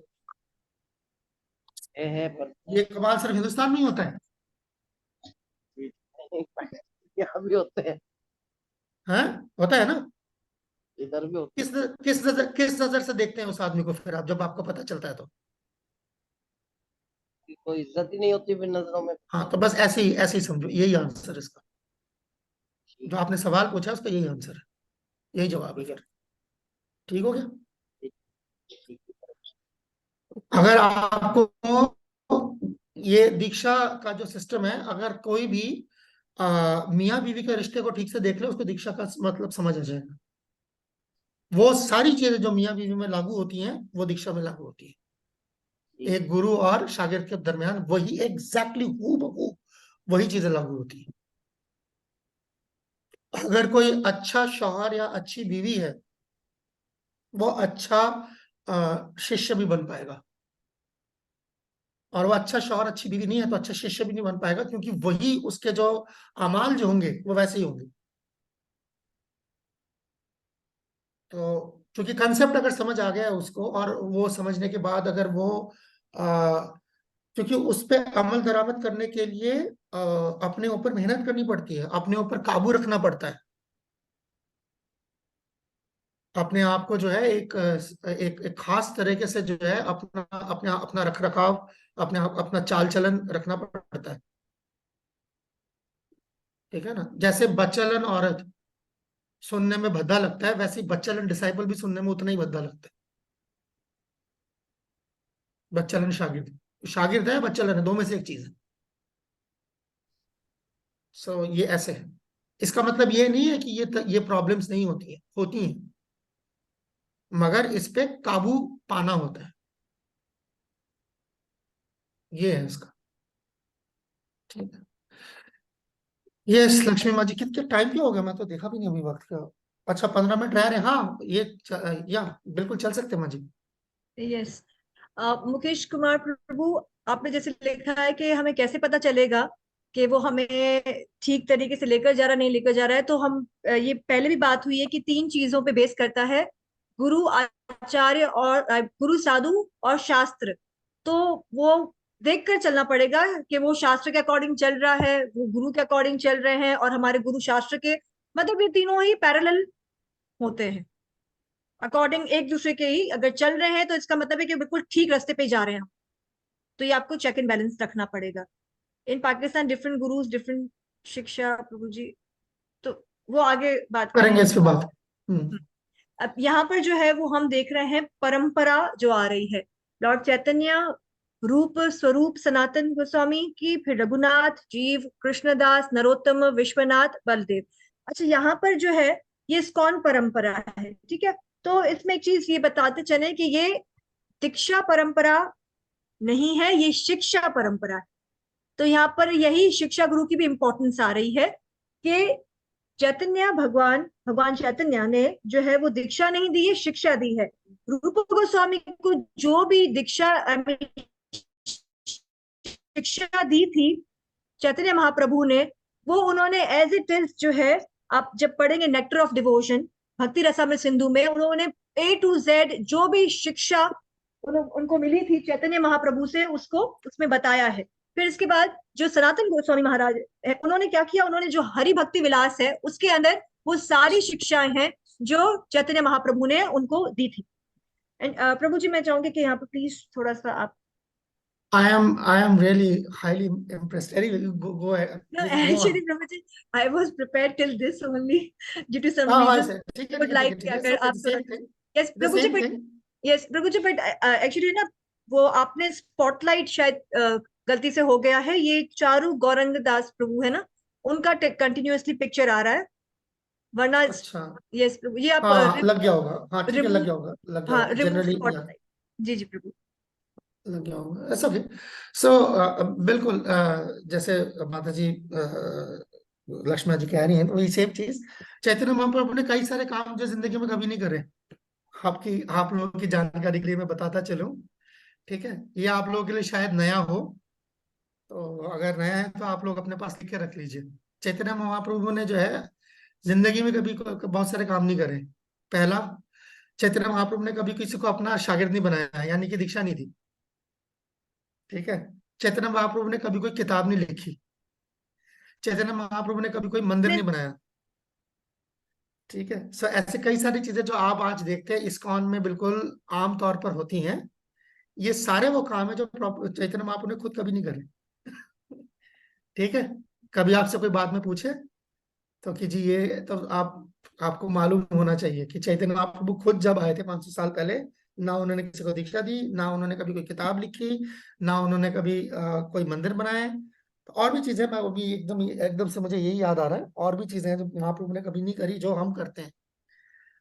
है प्रभु ये कमाल सिर्फ हिंदुस्तान में ही होता है? जी। यहाँ भी होते हैं, हैं? होता है ना? इधर भी होते हैं। किस नजर से देखते हैं उस आदमी को फिर आप, जब आपको पता चलता है तो? कोई इज्जत ही नहीं होती फिर नजरों में। हाँ तो बस ऐसे ही समझो, यही आंसर इसका। जो आपने सवाल पूछा उसका यही आंसर है, यही जवाब है फिर। ठीक हो गया? अगर आपको ये दीक्षा का जो सिस्टम है, अगर कोई भी मियाँ बीवी के रिश्ते को ठीक से देख ले, उसको दीक्षा का मतलब समझ आ जाएगा। वो सारी चीजें जो मियाँ बीवी में लागू होती हैं वो दीक्षा में लागू होती है। एक गुरु और शागिर्द के दरमियान वही एग्जैक्टली हूबहू वही चीजें लागू होती है। अगर कोई अच्छा शौहर या अच्छी बीवी है, वो अच्छा शिष्य भी बन पाएगा। और वो अच्छा शौहर अच्छी बीवी नहीं है तो अच्छा शिष्य भी नहीं बन पाएगा, क्योंकि वही उसके जो अमाल जो होंगे वो वैसे ही होंगे। तो क्योंकि कंसेप्ट अगर समझ आ गया है उसको, और वो समझने के बाद अगर वो क्योंकि उस पे अमल दरामद करने के लिए अपने ऊपर मेहनत करनी पड़ती है, अपने ऊपर काबू रखना पड़ता है, अपने आप को जो है एक खास तरीके से जो है अपना अपना अपना रख रखाव, अपना चाल चलन रखना पड़ता है। ठीक है ना? जैसे बच्चलन औरत सुनने में भद्दा लगता है, वैसे ही बच्चलन डिसाइपल भी सुनने में उतना ही भद्दा लगता है। बच्चलन शागिर्द, शागिर्द है बच्चलन है, दो में से एक चीज है। सो ये ऐसे है। इसका मतलब ये नहीं है कि ये प्रॉब्लम्स नहीं होती है, होती हैं, मगर इस पे काबू पाना होता है। ये है इसका। ठीक है। ये लक्ष्मी माँ जी कितने टाइम पे हो गया, मैं तो देखा भी नहीं अभी वक्त का। अच्छा, 15 मिनट रह रहे हैं। हाँ ये या बिल्कुल चल सकते हैं माँ जी। यस। मुकेश कुमार प्रभु, आपने जैसे लिखा है कि हमें कैसे पता चलेगा कि वो हमें ठीक तरीके से लेकर जा रहा नहीं लेकर जा रहा है, तो हम ये पहले भी बात हुई है कि 3 चीजों पे बेस करता है, गुरु, आचार्य और गुरु, साधु और शास्त्र। तो वो देख कर चलना पड़ेगा कि वो शास्त्र के अकॉर्डिंग चल रहा है, वो गुरु के अकॉर्डिंग चल रहे हैं, और हमारे गुरु शास्त्र के, मतलब ये तीनों ही पैरेलल होते हैं, अकॉर्डिंग एक दूसरे के ही अगर चल रहे हैं, तो इसका मतलब है कि बिल्कुल ठीक रास्ते पे जा रहे हैं हम। तो ये आपको चेक एंड बैलेंस रखना पड़ेगा। इन पाकिस्तान डिफरेंट गुरुज, डिफरेंट शिक्षा प्रभु जी, तो वो आगे बात करेंगे करेंगे। इस पे बात। हम्म। अब यहाँ पर जो है वो हम देख रहे हैं परंपरा जो आ रही है, लॉर्ड चैतन्य, रूप स्वरूप सनातन गोस्वामी की, फिर रघुनाथ, जीव, कृष्णदास, नरोत्तम, विश्वनाथ, बलदेव। अच्छा, यहाँ पर जो है ये इस्कॉन परंपरा है, ठीक है। तो इसमें एक चीज ये बताते चले कि ये दीक्षा परंपरा नहीं है, ये शिक्षा परंपरा है। तो यहाँ पर यही शिक्षा गुरु की भी इंपॉर्टेंस आ रही है कि चैतन्य भगवान, भगवान चैतन्य ने जो है वो दीक्षा नहीं दी है, शिक्षा दी है। रूप गोस्वामी को जो भी दीक्षा शिक्षा दी थी चैतन्य महाप्रभु ने, वो उन्होंने एज इट इज जो है, आप जब पढ़ेंगे नेक्टर ऑफ डिवोशन भक्ति रसामृत सिंधु में, उन्होंने A to Z जो भी शिक्षा उनको मिली थी चैतन्य महाप्रभु से, उसको उसमें बताया है। फिर इसके बाद जो सनातन गोस्वामी महाराज है, उन्होंने क्या किया, उन्होंने जो हरि भक्ति विलास है उसके अंदर वो सारी शिक्षाएं हैं जो चैतन्य महाप्रभु ने उनको दी थी। एंड प्रभु जी, मैं चाहूंगी कि यहाँ पर प्लीज थोड़ा सा आप। I am really highly impressed. Anyway, go ahead. No, Please go actually, on. Prabhuji, I was prepared till this only due to some हाँ हाँ reason. सर, ठीक है Would ठीक है ठीक like है ठीक है, अगर so आप the थोड़ा, same thing, yes, the Prabhuji, same but thing. yes, Prabhuji, but actually ना, वो आपने स्पॉटलाइट शायद गलती से हो गया है, ये चारू गौरंग दास प्रभु है ना, उनका कंटिन्यूअसली पिक्चर आ रहा है, वरना अच्छा, यस प्रभु, ये आप हाँ लग गया होगा, हाँ ठीक है, लग रिमूव, गया होगा, लग गया हाँ होगा रिमूव जनरली, या स्पॉटलाइट। जी जी प्रभु। लग गया होगा, ऐसा ओके। सो बिल्कुल जैसे माता जी लक्ष्मण जी कह रही हैं, वही सेम चीज चैतन्य महाप्रभु ने कई सारे काम जो जिंदगी में कभी नहीं करे। आप लोगों की जानकारी के लिए मैं बताता चलूं, ठीक है? ये आप लोगों के लिए शायद नया हो, तो अगर नया है तो आप लोग अपने पास लिख के रख लीजिए। चैतन्य महाप्रभु ने जो है जिंदगी में कभी बहुत सारे काम नहीं करे। पहला, चैतन्य महाप्रभु ने कभी किसी को अपना शागिर्द नहीं बनाया, यानी कि दीक्षा नहीं दी। ठीक है? चैतन्य महाप्रभु ने कभी कोई किताब नहीं लिखी। चैतन्य महाप्रभु ने कभी कोई मंदिर नहीं बनाया। ठीक है? सो ऐसे कई सारी चीजें जो आप आज देखते हैं इस्कॉन में बिल्कुल आम तौर पर होती हैं, ये सारे वो काम है जो चैतन्य महाप्रभु ने खुद कभी नहीं करे। ठीक है? कभी आपसे कोई बाद में पूछे तो कि जी ये तो आपको मालूम होना चाहिए कि चैतन्य महाप्रभु खुद जब आए थे 500 साल पहले, ना उन्होंने किसी को दीक्षा दी, ना उन्होंने कभी कोई किताब लिखी, ना उन्होंने कभी कोई मंदिर बनाए, तो और भी चीजें, मैं वो भी एकदम एकदम से मुझे यही याद आ रहा है, और भी चीजें हैं जो महाप्रभु ने कभी नहीं करी जो हम करते हैं।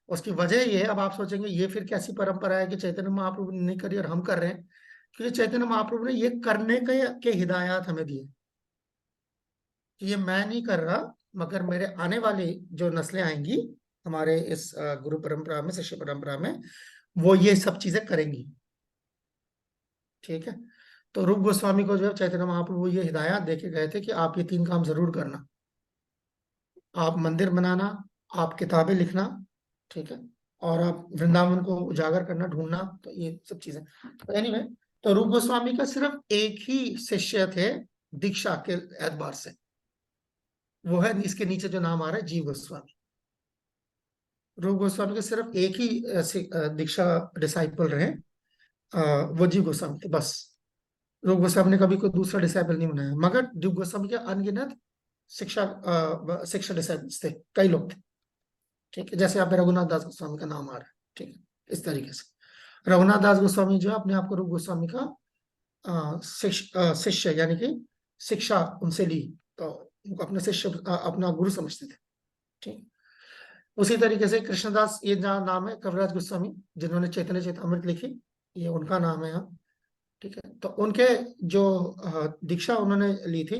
उसकी वजह ये है, अब आप सोचेंगे ये फिर कैसी परंपरा है कि चैतन्य महाप्रभु ने नहीं करी और हम कर रहे हैं। क्योंकि चैतन्य महाप्रभु ने ये करने के हिदायत हमें दिए कि ये मैं नहीं कर रहा, मगर मेरे आने वाली जो नस्लें आएंगी हमारे इस गुरु परंपरा में, शिष्य परंपरा में, वो ये सब चीजें करेंगी। ठीक है। तो रूप गोस्वामी को जो है चैतन्य महाप्रभु ये हिदायत देके गए थे कि आप ये 3 काम जरूर करना। आप मंदिर बनाना, आप किताबें लिखना, ठीक है, और आप वृंदावन को उजागर करना, ढूंढना, तो ये सब चीजें। तो एनीवे, तो रूप गोस्वामी का सिर्फ एक ही शिष्य थे दीक्षा के एतबार से, वो है इसके नीचे जो नाम आ रहा है जीव गोस्वामी। रूप गोस्वामी के सिर्फ एक ही दीक्षा डिसाइपल रहे, वो जीव गोस्वामी थे बस। रूप गोस्वामी ने कभी कोई दूसरा डिसाइपल नहीं बनाया, मगर जीव गोस्वामी के अनगिनत शिक्षा डिसाइपल्स थे, कई लोग थे। ठीक है, जैसे यहाँ पे रघुनाथ दास गोस्वामी का नाम आ रहा है। ठीक है, इस तरीके से रघुनाथ दास गोस्वामी जो है अपने आप को रूप गोस्वामी का शिष्य यानी कि शिक्षा उनसे ली, तो उनको अपने शिष्य अपना गुरु समझते थे। ठीक, उसी तरीके से कृष्णदास, ये जहाँ नाम है कविराज गोस्वामी जिन्होंने चैतन्य चैतामृत लिखी, ये उनका नाम है यहाँ। ठीक है, तो उनके जो दीक्षा उन्होंने ली थी,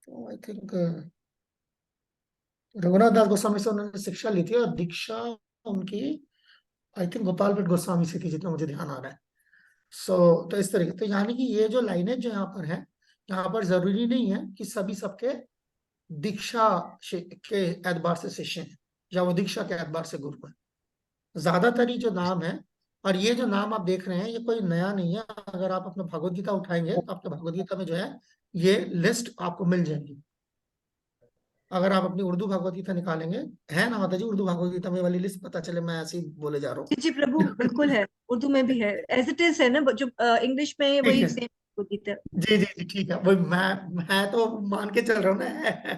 आई थिंक रघुनाथ दास गोस्वामी से उन्होंने शिक्षा ली थी, और दीक्षा उनकी आई थिंक गोपाल भट्ट गोस्वामी से थी, जितना मुझे ध्यान आ रहा है। तो इस तरीके, तो यानी कि ये जो लाइनें जो यहाँ पर है, यहाँ पर जरूरी नहीं है कि सभी सबके दीक्षा के एतबार से शिष्य हैं, या वो दीक्षा के एतबार से गुरु है। ज्यादातर ही जो नाम है, और ये जो नाम आप देख रहे हैं ये कोई नया नहीं है। अगर आप अपना भगवत गीता उठाएंगे तो आपके भगवत गीता में जो है ये लिस्ट आपको मिल जाएगी। अगर आप अपनी उर्दू भगवत गीता निकालेंगे, है ना माता जी, उर्दू भगवत गीता में वाली लिस्ट पता चले, मैं ऐसे ही बोले जा रहा जी जी प्रभु, बिल्कुल है, उर्दू में भी है, एज इट इज है ना, जो इंग्लिश में ठीक वही है, सेम गीता। जी जी जी, ठीक है, वही मैं तो मान के चल रहा हूँ ना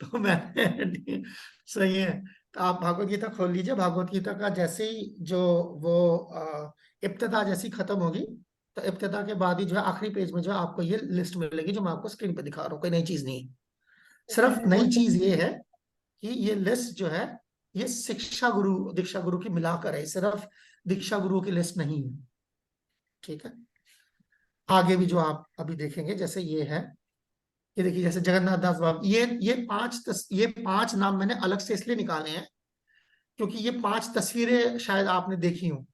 तो मैं सही है। तो आप भगवत गीता खोल लीजिए, भगवत गीता का जैसे ही जो वो इब्तिदा जैसी खत्म होगी, तो इब्तिदा के बाद ही जो है आखिरी पेज में जो है आपको ये लिस्ट मिलेगी, जो मैं आपको स्क्रीन पे दिखा रहा हूँ। कोई नई चीज नहीं है, सिर्फ नई चीज ये है कि ये लिस्ट जो है ये शिक्षा गुरु दीक्षा गुरु की मिलाकर है, सिर्फ दीक्षा गुरु की लिस्ट नहीं है। ठीक है, आगे भी जो आप अभी देखेंगे जैसे ये है, ये देखिए जैसे जगन्नाथ दास बाबा, ये 5 नाम मैंने अलग से इसलिए निकाले हैं क्योंकि ये 5 तस्वीरें शायद आपने देखी हो।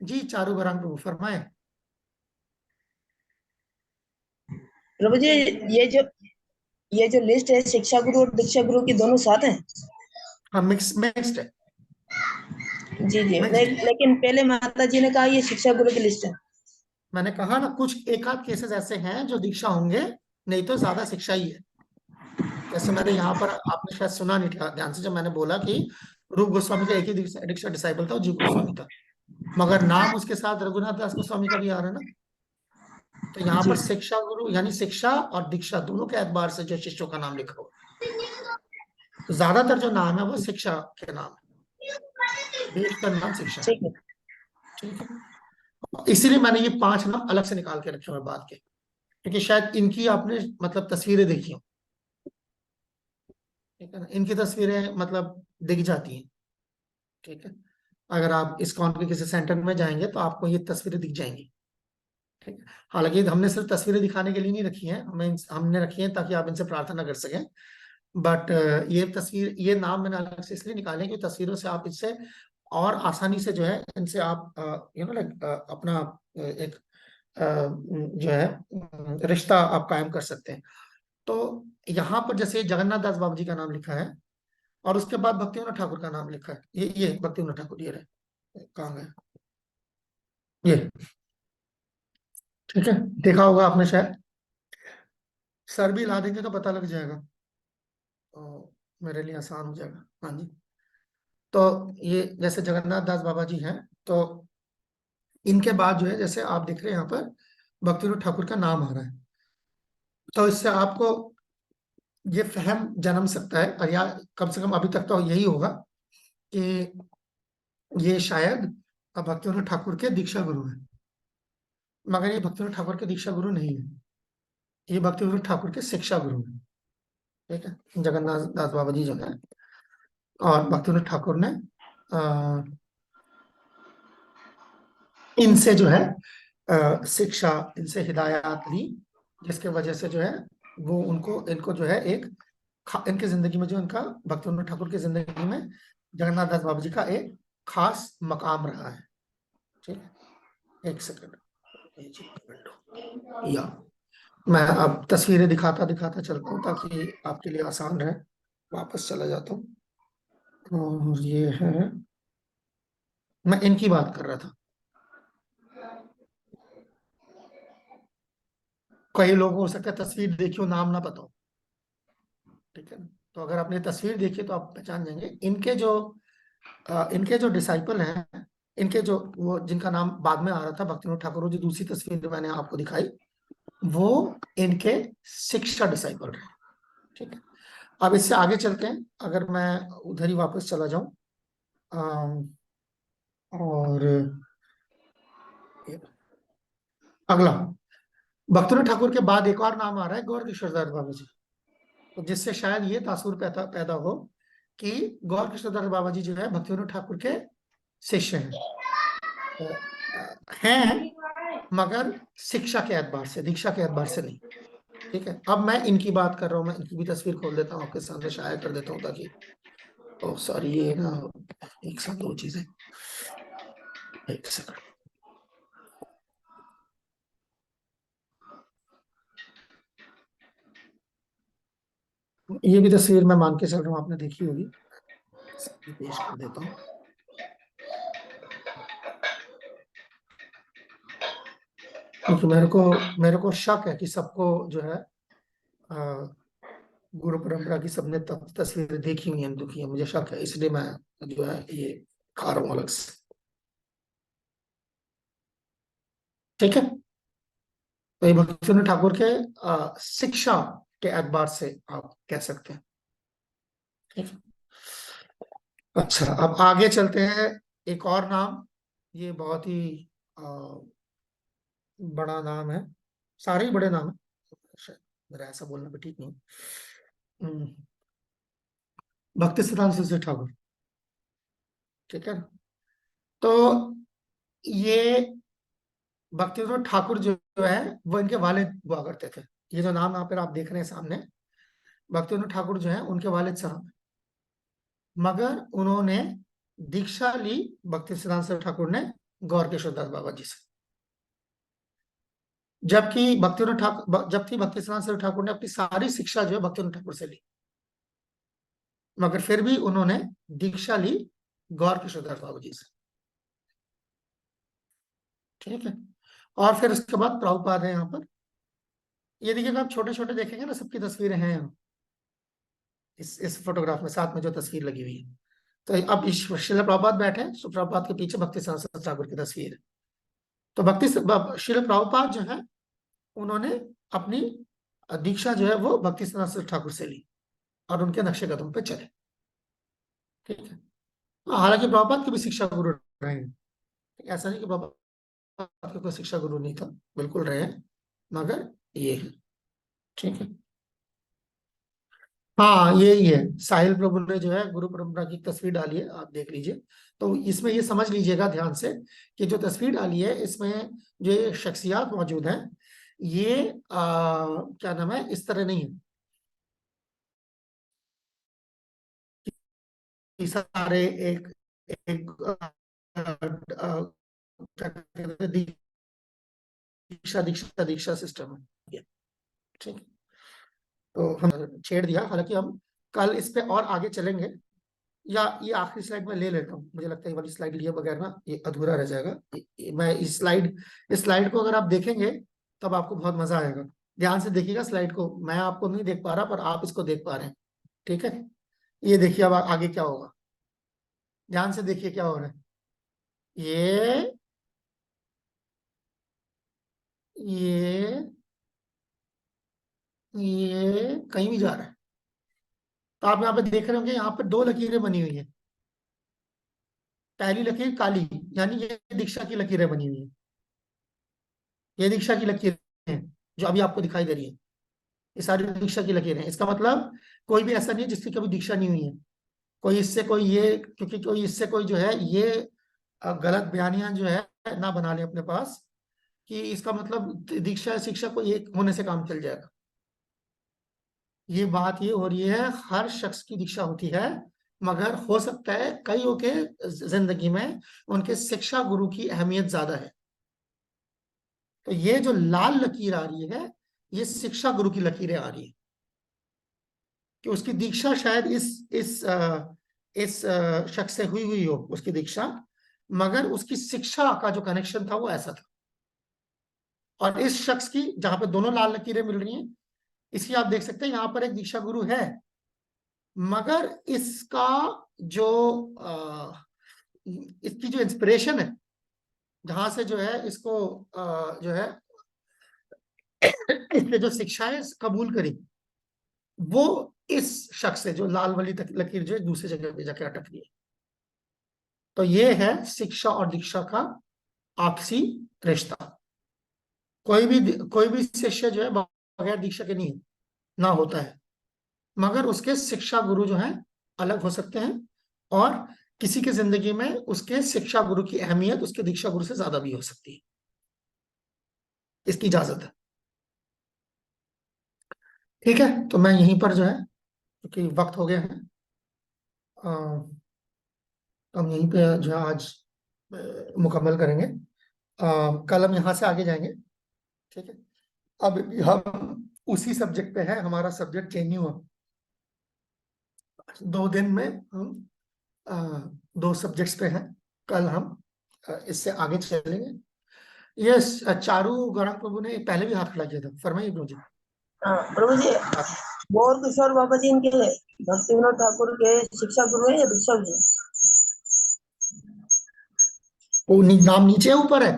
जी चारू बरंग प्रभु फरमाए। प्रभु जी, ये जो ये जो लिस्ट है शिक्षा गुरु और दीक्षा गुरु की दोनों साथ हैं? हाँ, मिक्स्ड है, जी जी, मिक्स्ड है। लेकिन पहले माता जी ने कहा ये शिक्षा गुरु की लिस्ट है। मैंने कहा ना, कुछ एक आध केसेस ऐसे हैं जो दीक्षा होंगे, नहीं तो ज्यादा शिक्षा ही है। जैसे मैंने यहाँ पर, आपने शायद सुना नहीं ध्यान से, जब मैंने बोला कि रूप गोस्वामी का एक ही दीक्षा डिसाइपल था, वो जीव गोस्वामी था, मगर नाम उसके साथ रघुनाथ दास गोस्वामी का भी आ रहा है ना। तो यहाँ पर शिक्षा गुरु यानी शिक्षा और दीक्षा दोनों के एतबार से जो शिष्यों का नाम लिखा हुआ है, तो ज्यादातर जो नाम है वो शिक्षा के नाम है, बेशतर नाम शिक्षा है। ठीक है। ठीक है, इसीलिए मैंने ये 5 नाम अलग से निकाल के रखे हुए बात के, क्योंकि शायद इनकी आपने मतलब तस्वीरें देखी हो। ठीक है ना, इनकी तस्वीरें मतलब दिख जाती हैं। ठीक है, अगर आप इस्कॉन के किसी सेंटर में जाएंगे तो आपको ये तस्वीरें दिख जाएंगी। ठीक है, हालांकि हमने सिर्फ तस्वीरें दिखाने के लिए नहीं रखी हैं, हमने रखी हैं ताकि आप इनसे प्रार्थना कर सकें। बट ये नाम मैंने अलग से इसलिए निकाले कि तस्वीरों से आप इससे और आसानी से जो है इनसे आप लाइक अपना एक जो है रिश्ता आप कायम कर सकते हैं। तो यहाँ पर जैसे जगन्नाथ दास बाबू जी का नाम लिखा है, और उसके बाद भक्तिविनोद ठाकुर का नाम लिखा है। ये भक्तिविनोद ठाकुर, ये रहे, कहाँ गए ये। ठीक है, देखा होगा आपने शायद, सर भी ला देंगे तो पता लग जाएगा, तो मेरे लिए आसान हो जाएगा। हाँ जी, तो ये जैसे जगन्नाथ दास बाबा जी हैं, तो इनके बाद जो है जैसे आप देख रहे हैं यहाँ पर भक्तिविनोद ठाकुर का नाम आ रहा है, तो इससे आपको ये फहम जन्म सकता है, और या कम से कम अभी तक तो यही होगा कि ये शायद भक्तिविनोद ठाकुर के दीक्षा गुरु हैं। मगर ये भक्तिविनोद ठाकुर के दीक्षा गुरु नहीं है, ये भक्तिविनोद ठाकुर के शिक्षा गुरु है। ठीक है, जगन्नाथ दास बाबा जी जो है, और भक्तिविनोद ठाकुर ने इनसे जो है शिक्षा, इनसे हिदायत ली, जिसके वजह से जो है वो इनको जो है एक इनकी जिंदगी में, जो इनका भक्तिविनोद ठाकुर की जिंदगी में जगन्नाथ दास बाबा जी का एक खास मकाम रहा है। ठीक है, एक सेकंड, या मैं अब तस्वीरें दिखाता दिखाता चलता हूँ ताकि आपके लिए आसान रहे। वापस चला जाता हूँ, और ये है, मैं इनकी बात कर रहा था। कई लोग हो सकता है तस्वीर देखियो नाम ना पता हो, ठीक है, तो अगर आपने तस्वीर देखी तो आप पहचान जाएंगे। इनके जो डिसाइपल हैं, इनके जो वो जिनका नाम बाद में आ रहा था भक्तिविनोद ठाकुर, जो दूसरी तस्वीर मैंने आपको दिखाई, वो इनके शिक्षा डिसाइपल रहे। ठीक है, अब इससे आगे चलते हैं, अगर मैं उधर ही वापस चला जाऊं, और अगला भक्तिविनोद ठाकुर के बाद एक और नाम आ रहा है गौर किशोर दास बाबा जी, तो जिससे शायद ये तासुर पैदा हो कि गौर किशोर दास बाबा जी जो है भक्तिविनोद ठाकुर के शिष्य हैं, हैं मगर शिक्षा के एतबार से, दीक्षा के एतबार से नहीं। ठीक है, अब मैं इनकी बात कर रहा हूँ, मैं इनकी भी तस्वीर खोल देता हूँ, आपके सामने शाया कर देता हूँ ताकि, ओ सॉरी, ये ना एक साथ दो चीजें, एक सेकंड। ये भी तस्वीर मैं मान के चल रहा हूँ आपने देखी होगी, पेश कर देता हूँ। क्योंकि मेरे को शक है कि सबको जो है गुरु परंपरा की सबने तस्वीरें देखी हुई हैं, दुखी है, मुझे शक है, इसलिए मैं जो है ये खा रहा हूँ अलग से। ठीक है, तो ये भक्तिविनोद ठाकुर के शिक्षा के एतबार से आप कह सकते हैं। ठीक है, अच्छा, अब आगे चलते हैं। एक और नाम, ये बहुत ही बड़ा नाम है, सारे ही बड़े नाम है, शायद मेरा ऐसा बोलना भी ठीक नहीं। भक्ति सिद्धांत सरस्वती ठाकुर। ठीक है, तो ये भक्तिविनोद ठाकुर जो है वो इनके वालिद हुआ करते थे। ये जो नाम यहाँ पर आप देख रहे हैं सामने, भक्तिविनोद ठाकुर जो है उनके वालिद साहब, मगर उन्होंने दीक्षा ली भक्ति सिद्धांत सरस्वती ठाकुर ने गौर किशोर दास बाबा जी से। जबकि भक्ति सिद्धांत सरस्वती ठाकुर ने अपनी सारी शिक्षा जो है भक्तिविनोद ठाकुर से ली, मगर फिर भी उन्होंने दीक्षा ली गौर किशोर दास बाबा जी से। ठीक है, और फिर उसके बाद प्रभुपाद है यहाँ पर। ये देखिएगा, आप छोटे छोटे देखेंगे ना, सबकी तस्वीरें हैं यहाँ इस फोटोग्राफ में, साथ में जो तस्वीर लगी हुई है। तो अब शिला प्रभुपाद बैठे हैं, प्रभुपाद के पीछे भक्ति सिद्धांत सरस्वती ठाकुर की तस्वीर है। तो शिला प्रभुपाद जो है उन्होंने अपनी दीक्षा जो है वो भक्ति सिद्धांत सरस्वती ठाकुर से ली और उनके नक्शे कदम पे चले। ठीक है, हालांकि प्रभुपाद के भी शिक्षा गुरु रहे हैं, ऐसा नहीं कि प्रभुपाद के कोई शिक्षा गुरु नहीं था, बिल्कुल रहे हैं, मगर ये है। ठीक है, हाँ यही है, साहिल प्रभु ने जो है गुरु परंपरा की तस्वीर डाली है, आप देख लीजिए। तो इसमें ये समझ लीजिएगा ध्यान से कि जो तस्वीर डाली है इसमें जो ये शख्सियात मौजूद हैं, ये क्या नाम है, इस तरह नहीं है कि सारे एक एक क्या कहते हैं, दीक्षा दीक्षा दीक्षा सिस्टम है। ठीक है, तो हम छेड़ दिया, हालांकि हम कल इस पे और आगे चलेंगे, या ये आखिरी स्लाइड में ले लेता हूँ, मुझे लगता है ये वाली स्लाइड लिए बगैर ना ये अधूरा रह जाएगा। मैं इस स्लाइड को अगर आप देखेंगे तब आपको बहुत मजा आएगा। ध्यान से देखिएगा स्लाइड को, मैं आपको नहीं देख पा रहा पर आप इसको देख पा रहे हैं। ठीक है, ये देखिए अब आगे क्या होगा, ध्यान से देखिए क्या हो रहा है। ये ये ये कहीं भी जा रहा है, तो आप यहाँ पे देख रहे होंगे, यहाँ पे दो लकीरें बनी हुई है। पहली लकीर काली, यानी ये दीक्षा की लकीरें बनी हुई है। ये दीक्षा की लकीरें हैं जो अभी आपको दिखाई दे रही है, ये सारी दीक्षा की लकीरें हैं। इसका मतलब कोई भी ऐसा नहीं है जिसकी कभी दीक्षा नहीं हुई है। कोई इससे कोई ये, क्योंकि कोई इससे कोई जो है ये गलत बयानियां जो है ना बना ले अपने पास कि इसका मतलब दीक्षा शिक्षा को एक होने से काम चल जाएगा। ये बात ये हो रही है, हर शख्स की दीक्षा होती है, मगर हो सकता है कईयों के जिंदगी में उनके शिक्षा गुरु की अहमियत ज्यादा है। तो ये जो लाल लकीर आ रही है, ये शिक्षा गुरु की लकीरें आ रही है कि उसकी दीक्षा शायद इस शख्स से हुई हो उसकी दीक्षा, मगर उसकी शिक्षा का जो कनेक्शन था वो ऐसा था। और इस शख्स की जहां पे दोनों लाल लकीरें मिल रही हैं, इसकी आप देख सकते हैं यहाँ पर एक दीक्षा गुरु है, मगर इसका जो इसकी जो इंस्पिरेशन है, जहां से जो है इसको जो है इसने जो शिक्षाएं कबूल करी, वो इस शख्स से जो लाल वाली लकीर जो है दूसरी जगह पे जाकर अटक गई है। तो ये है शिक्षा और दीक्षा का आपसी रिश्ता। कोई भी शिष्य जो है बगैर दीक्षा के नहीं ना होता है, मगर उसके शिक्षा गुरु जो हैं अलग हो सकते हैं, और किसी की जिंदगी में उसके शिक्षा गुरु की अहमियत उसके दीक्षा गुरु से ज्यादा भी हो सकती है। इसकी इजाजत है। ठीक है, तो मैं यहीं पर जो है, क्योंकि वक्त हो गया है, तो हम यहीं पे जो है आज मुकम्मल करेंगे। कल हम यहाँ से आगे जाएंगे। ठीक है, अब हम उसी सब्जेक्ट पे है, हमारा सब्जेक्ट चेंज नहीं हुआ। 2 दिन में हम 2 सब्जेक्ट्स पे हैं। कल हम इससे आगे चलेंगे। ये चारू गौरंग प्रभु ने पहले भी हाथ खड़ा किया था, फरमाइए प्रभु जी। हाँ प्रभु जी, गौर किशोर बाबा जी इनके भक्ति विनोद ठाकुर के शिक्षा गुरु है या दीक्षा गुरु है? वो नाम नीचे है ऊपर है?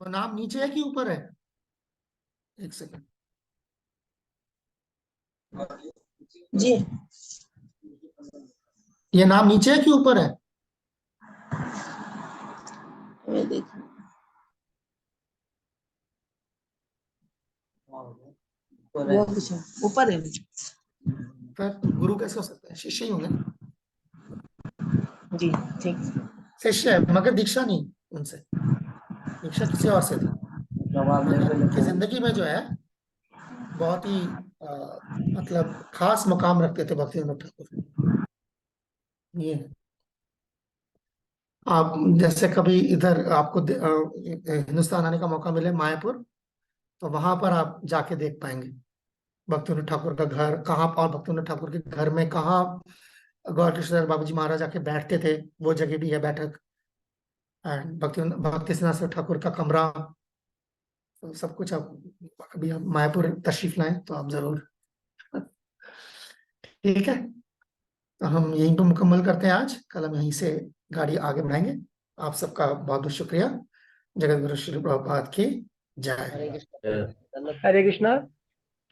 वो नाम नीचे है कि ऊपर है? एक सेकंड। जी, ये नाम नीचे है कि ऊपर है? ये देखिए वो कुछ ऊपर है। फिर गुरु कैसे हो सकता है? शिष्य ही होंगे ना। जी ठीक। शिष्य है मगर दीक्षा नहीं उनसे, दीक्षा किसी और से थी, मगर उनकी जिंदगी में जो है बहुत ही मतलब खास मकाम रखते थे भक्ति विनोद ठाकुर। ये है। आप जैसे कभी इधर आपको हिंदुस्तान आने का मौका मिले मायापुर, तो वहां पर आप जाके देख पाएंगे भक्ति विनोद ठाकुर का घर कहाँ, और भक्ति विनोद ठाकुर के घर में कहाँ गौर किशोर बाबू जी महाराज आके बैठते थे, वो जगह भी है बैठक। एंड भक्ति सिन्हा ठाकुर का कमरा, तो सब कुछ आप कभी आप मायापुर तशरीफ लाएं तो आप जरूर। ठीक है, तो हम यहीं पर मुकम्मल करते हैं आज। कल हम यहीं से गाड़ी आगे बढ़ाएंगे। आप सबका बहुत बहुत शुक्रिया। जगत गुरु श्री प्रभुपाद की जय। हरे कृष्णा।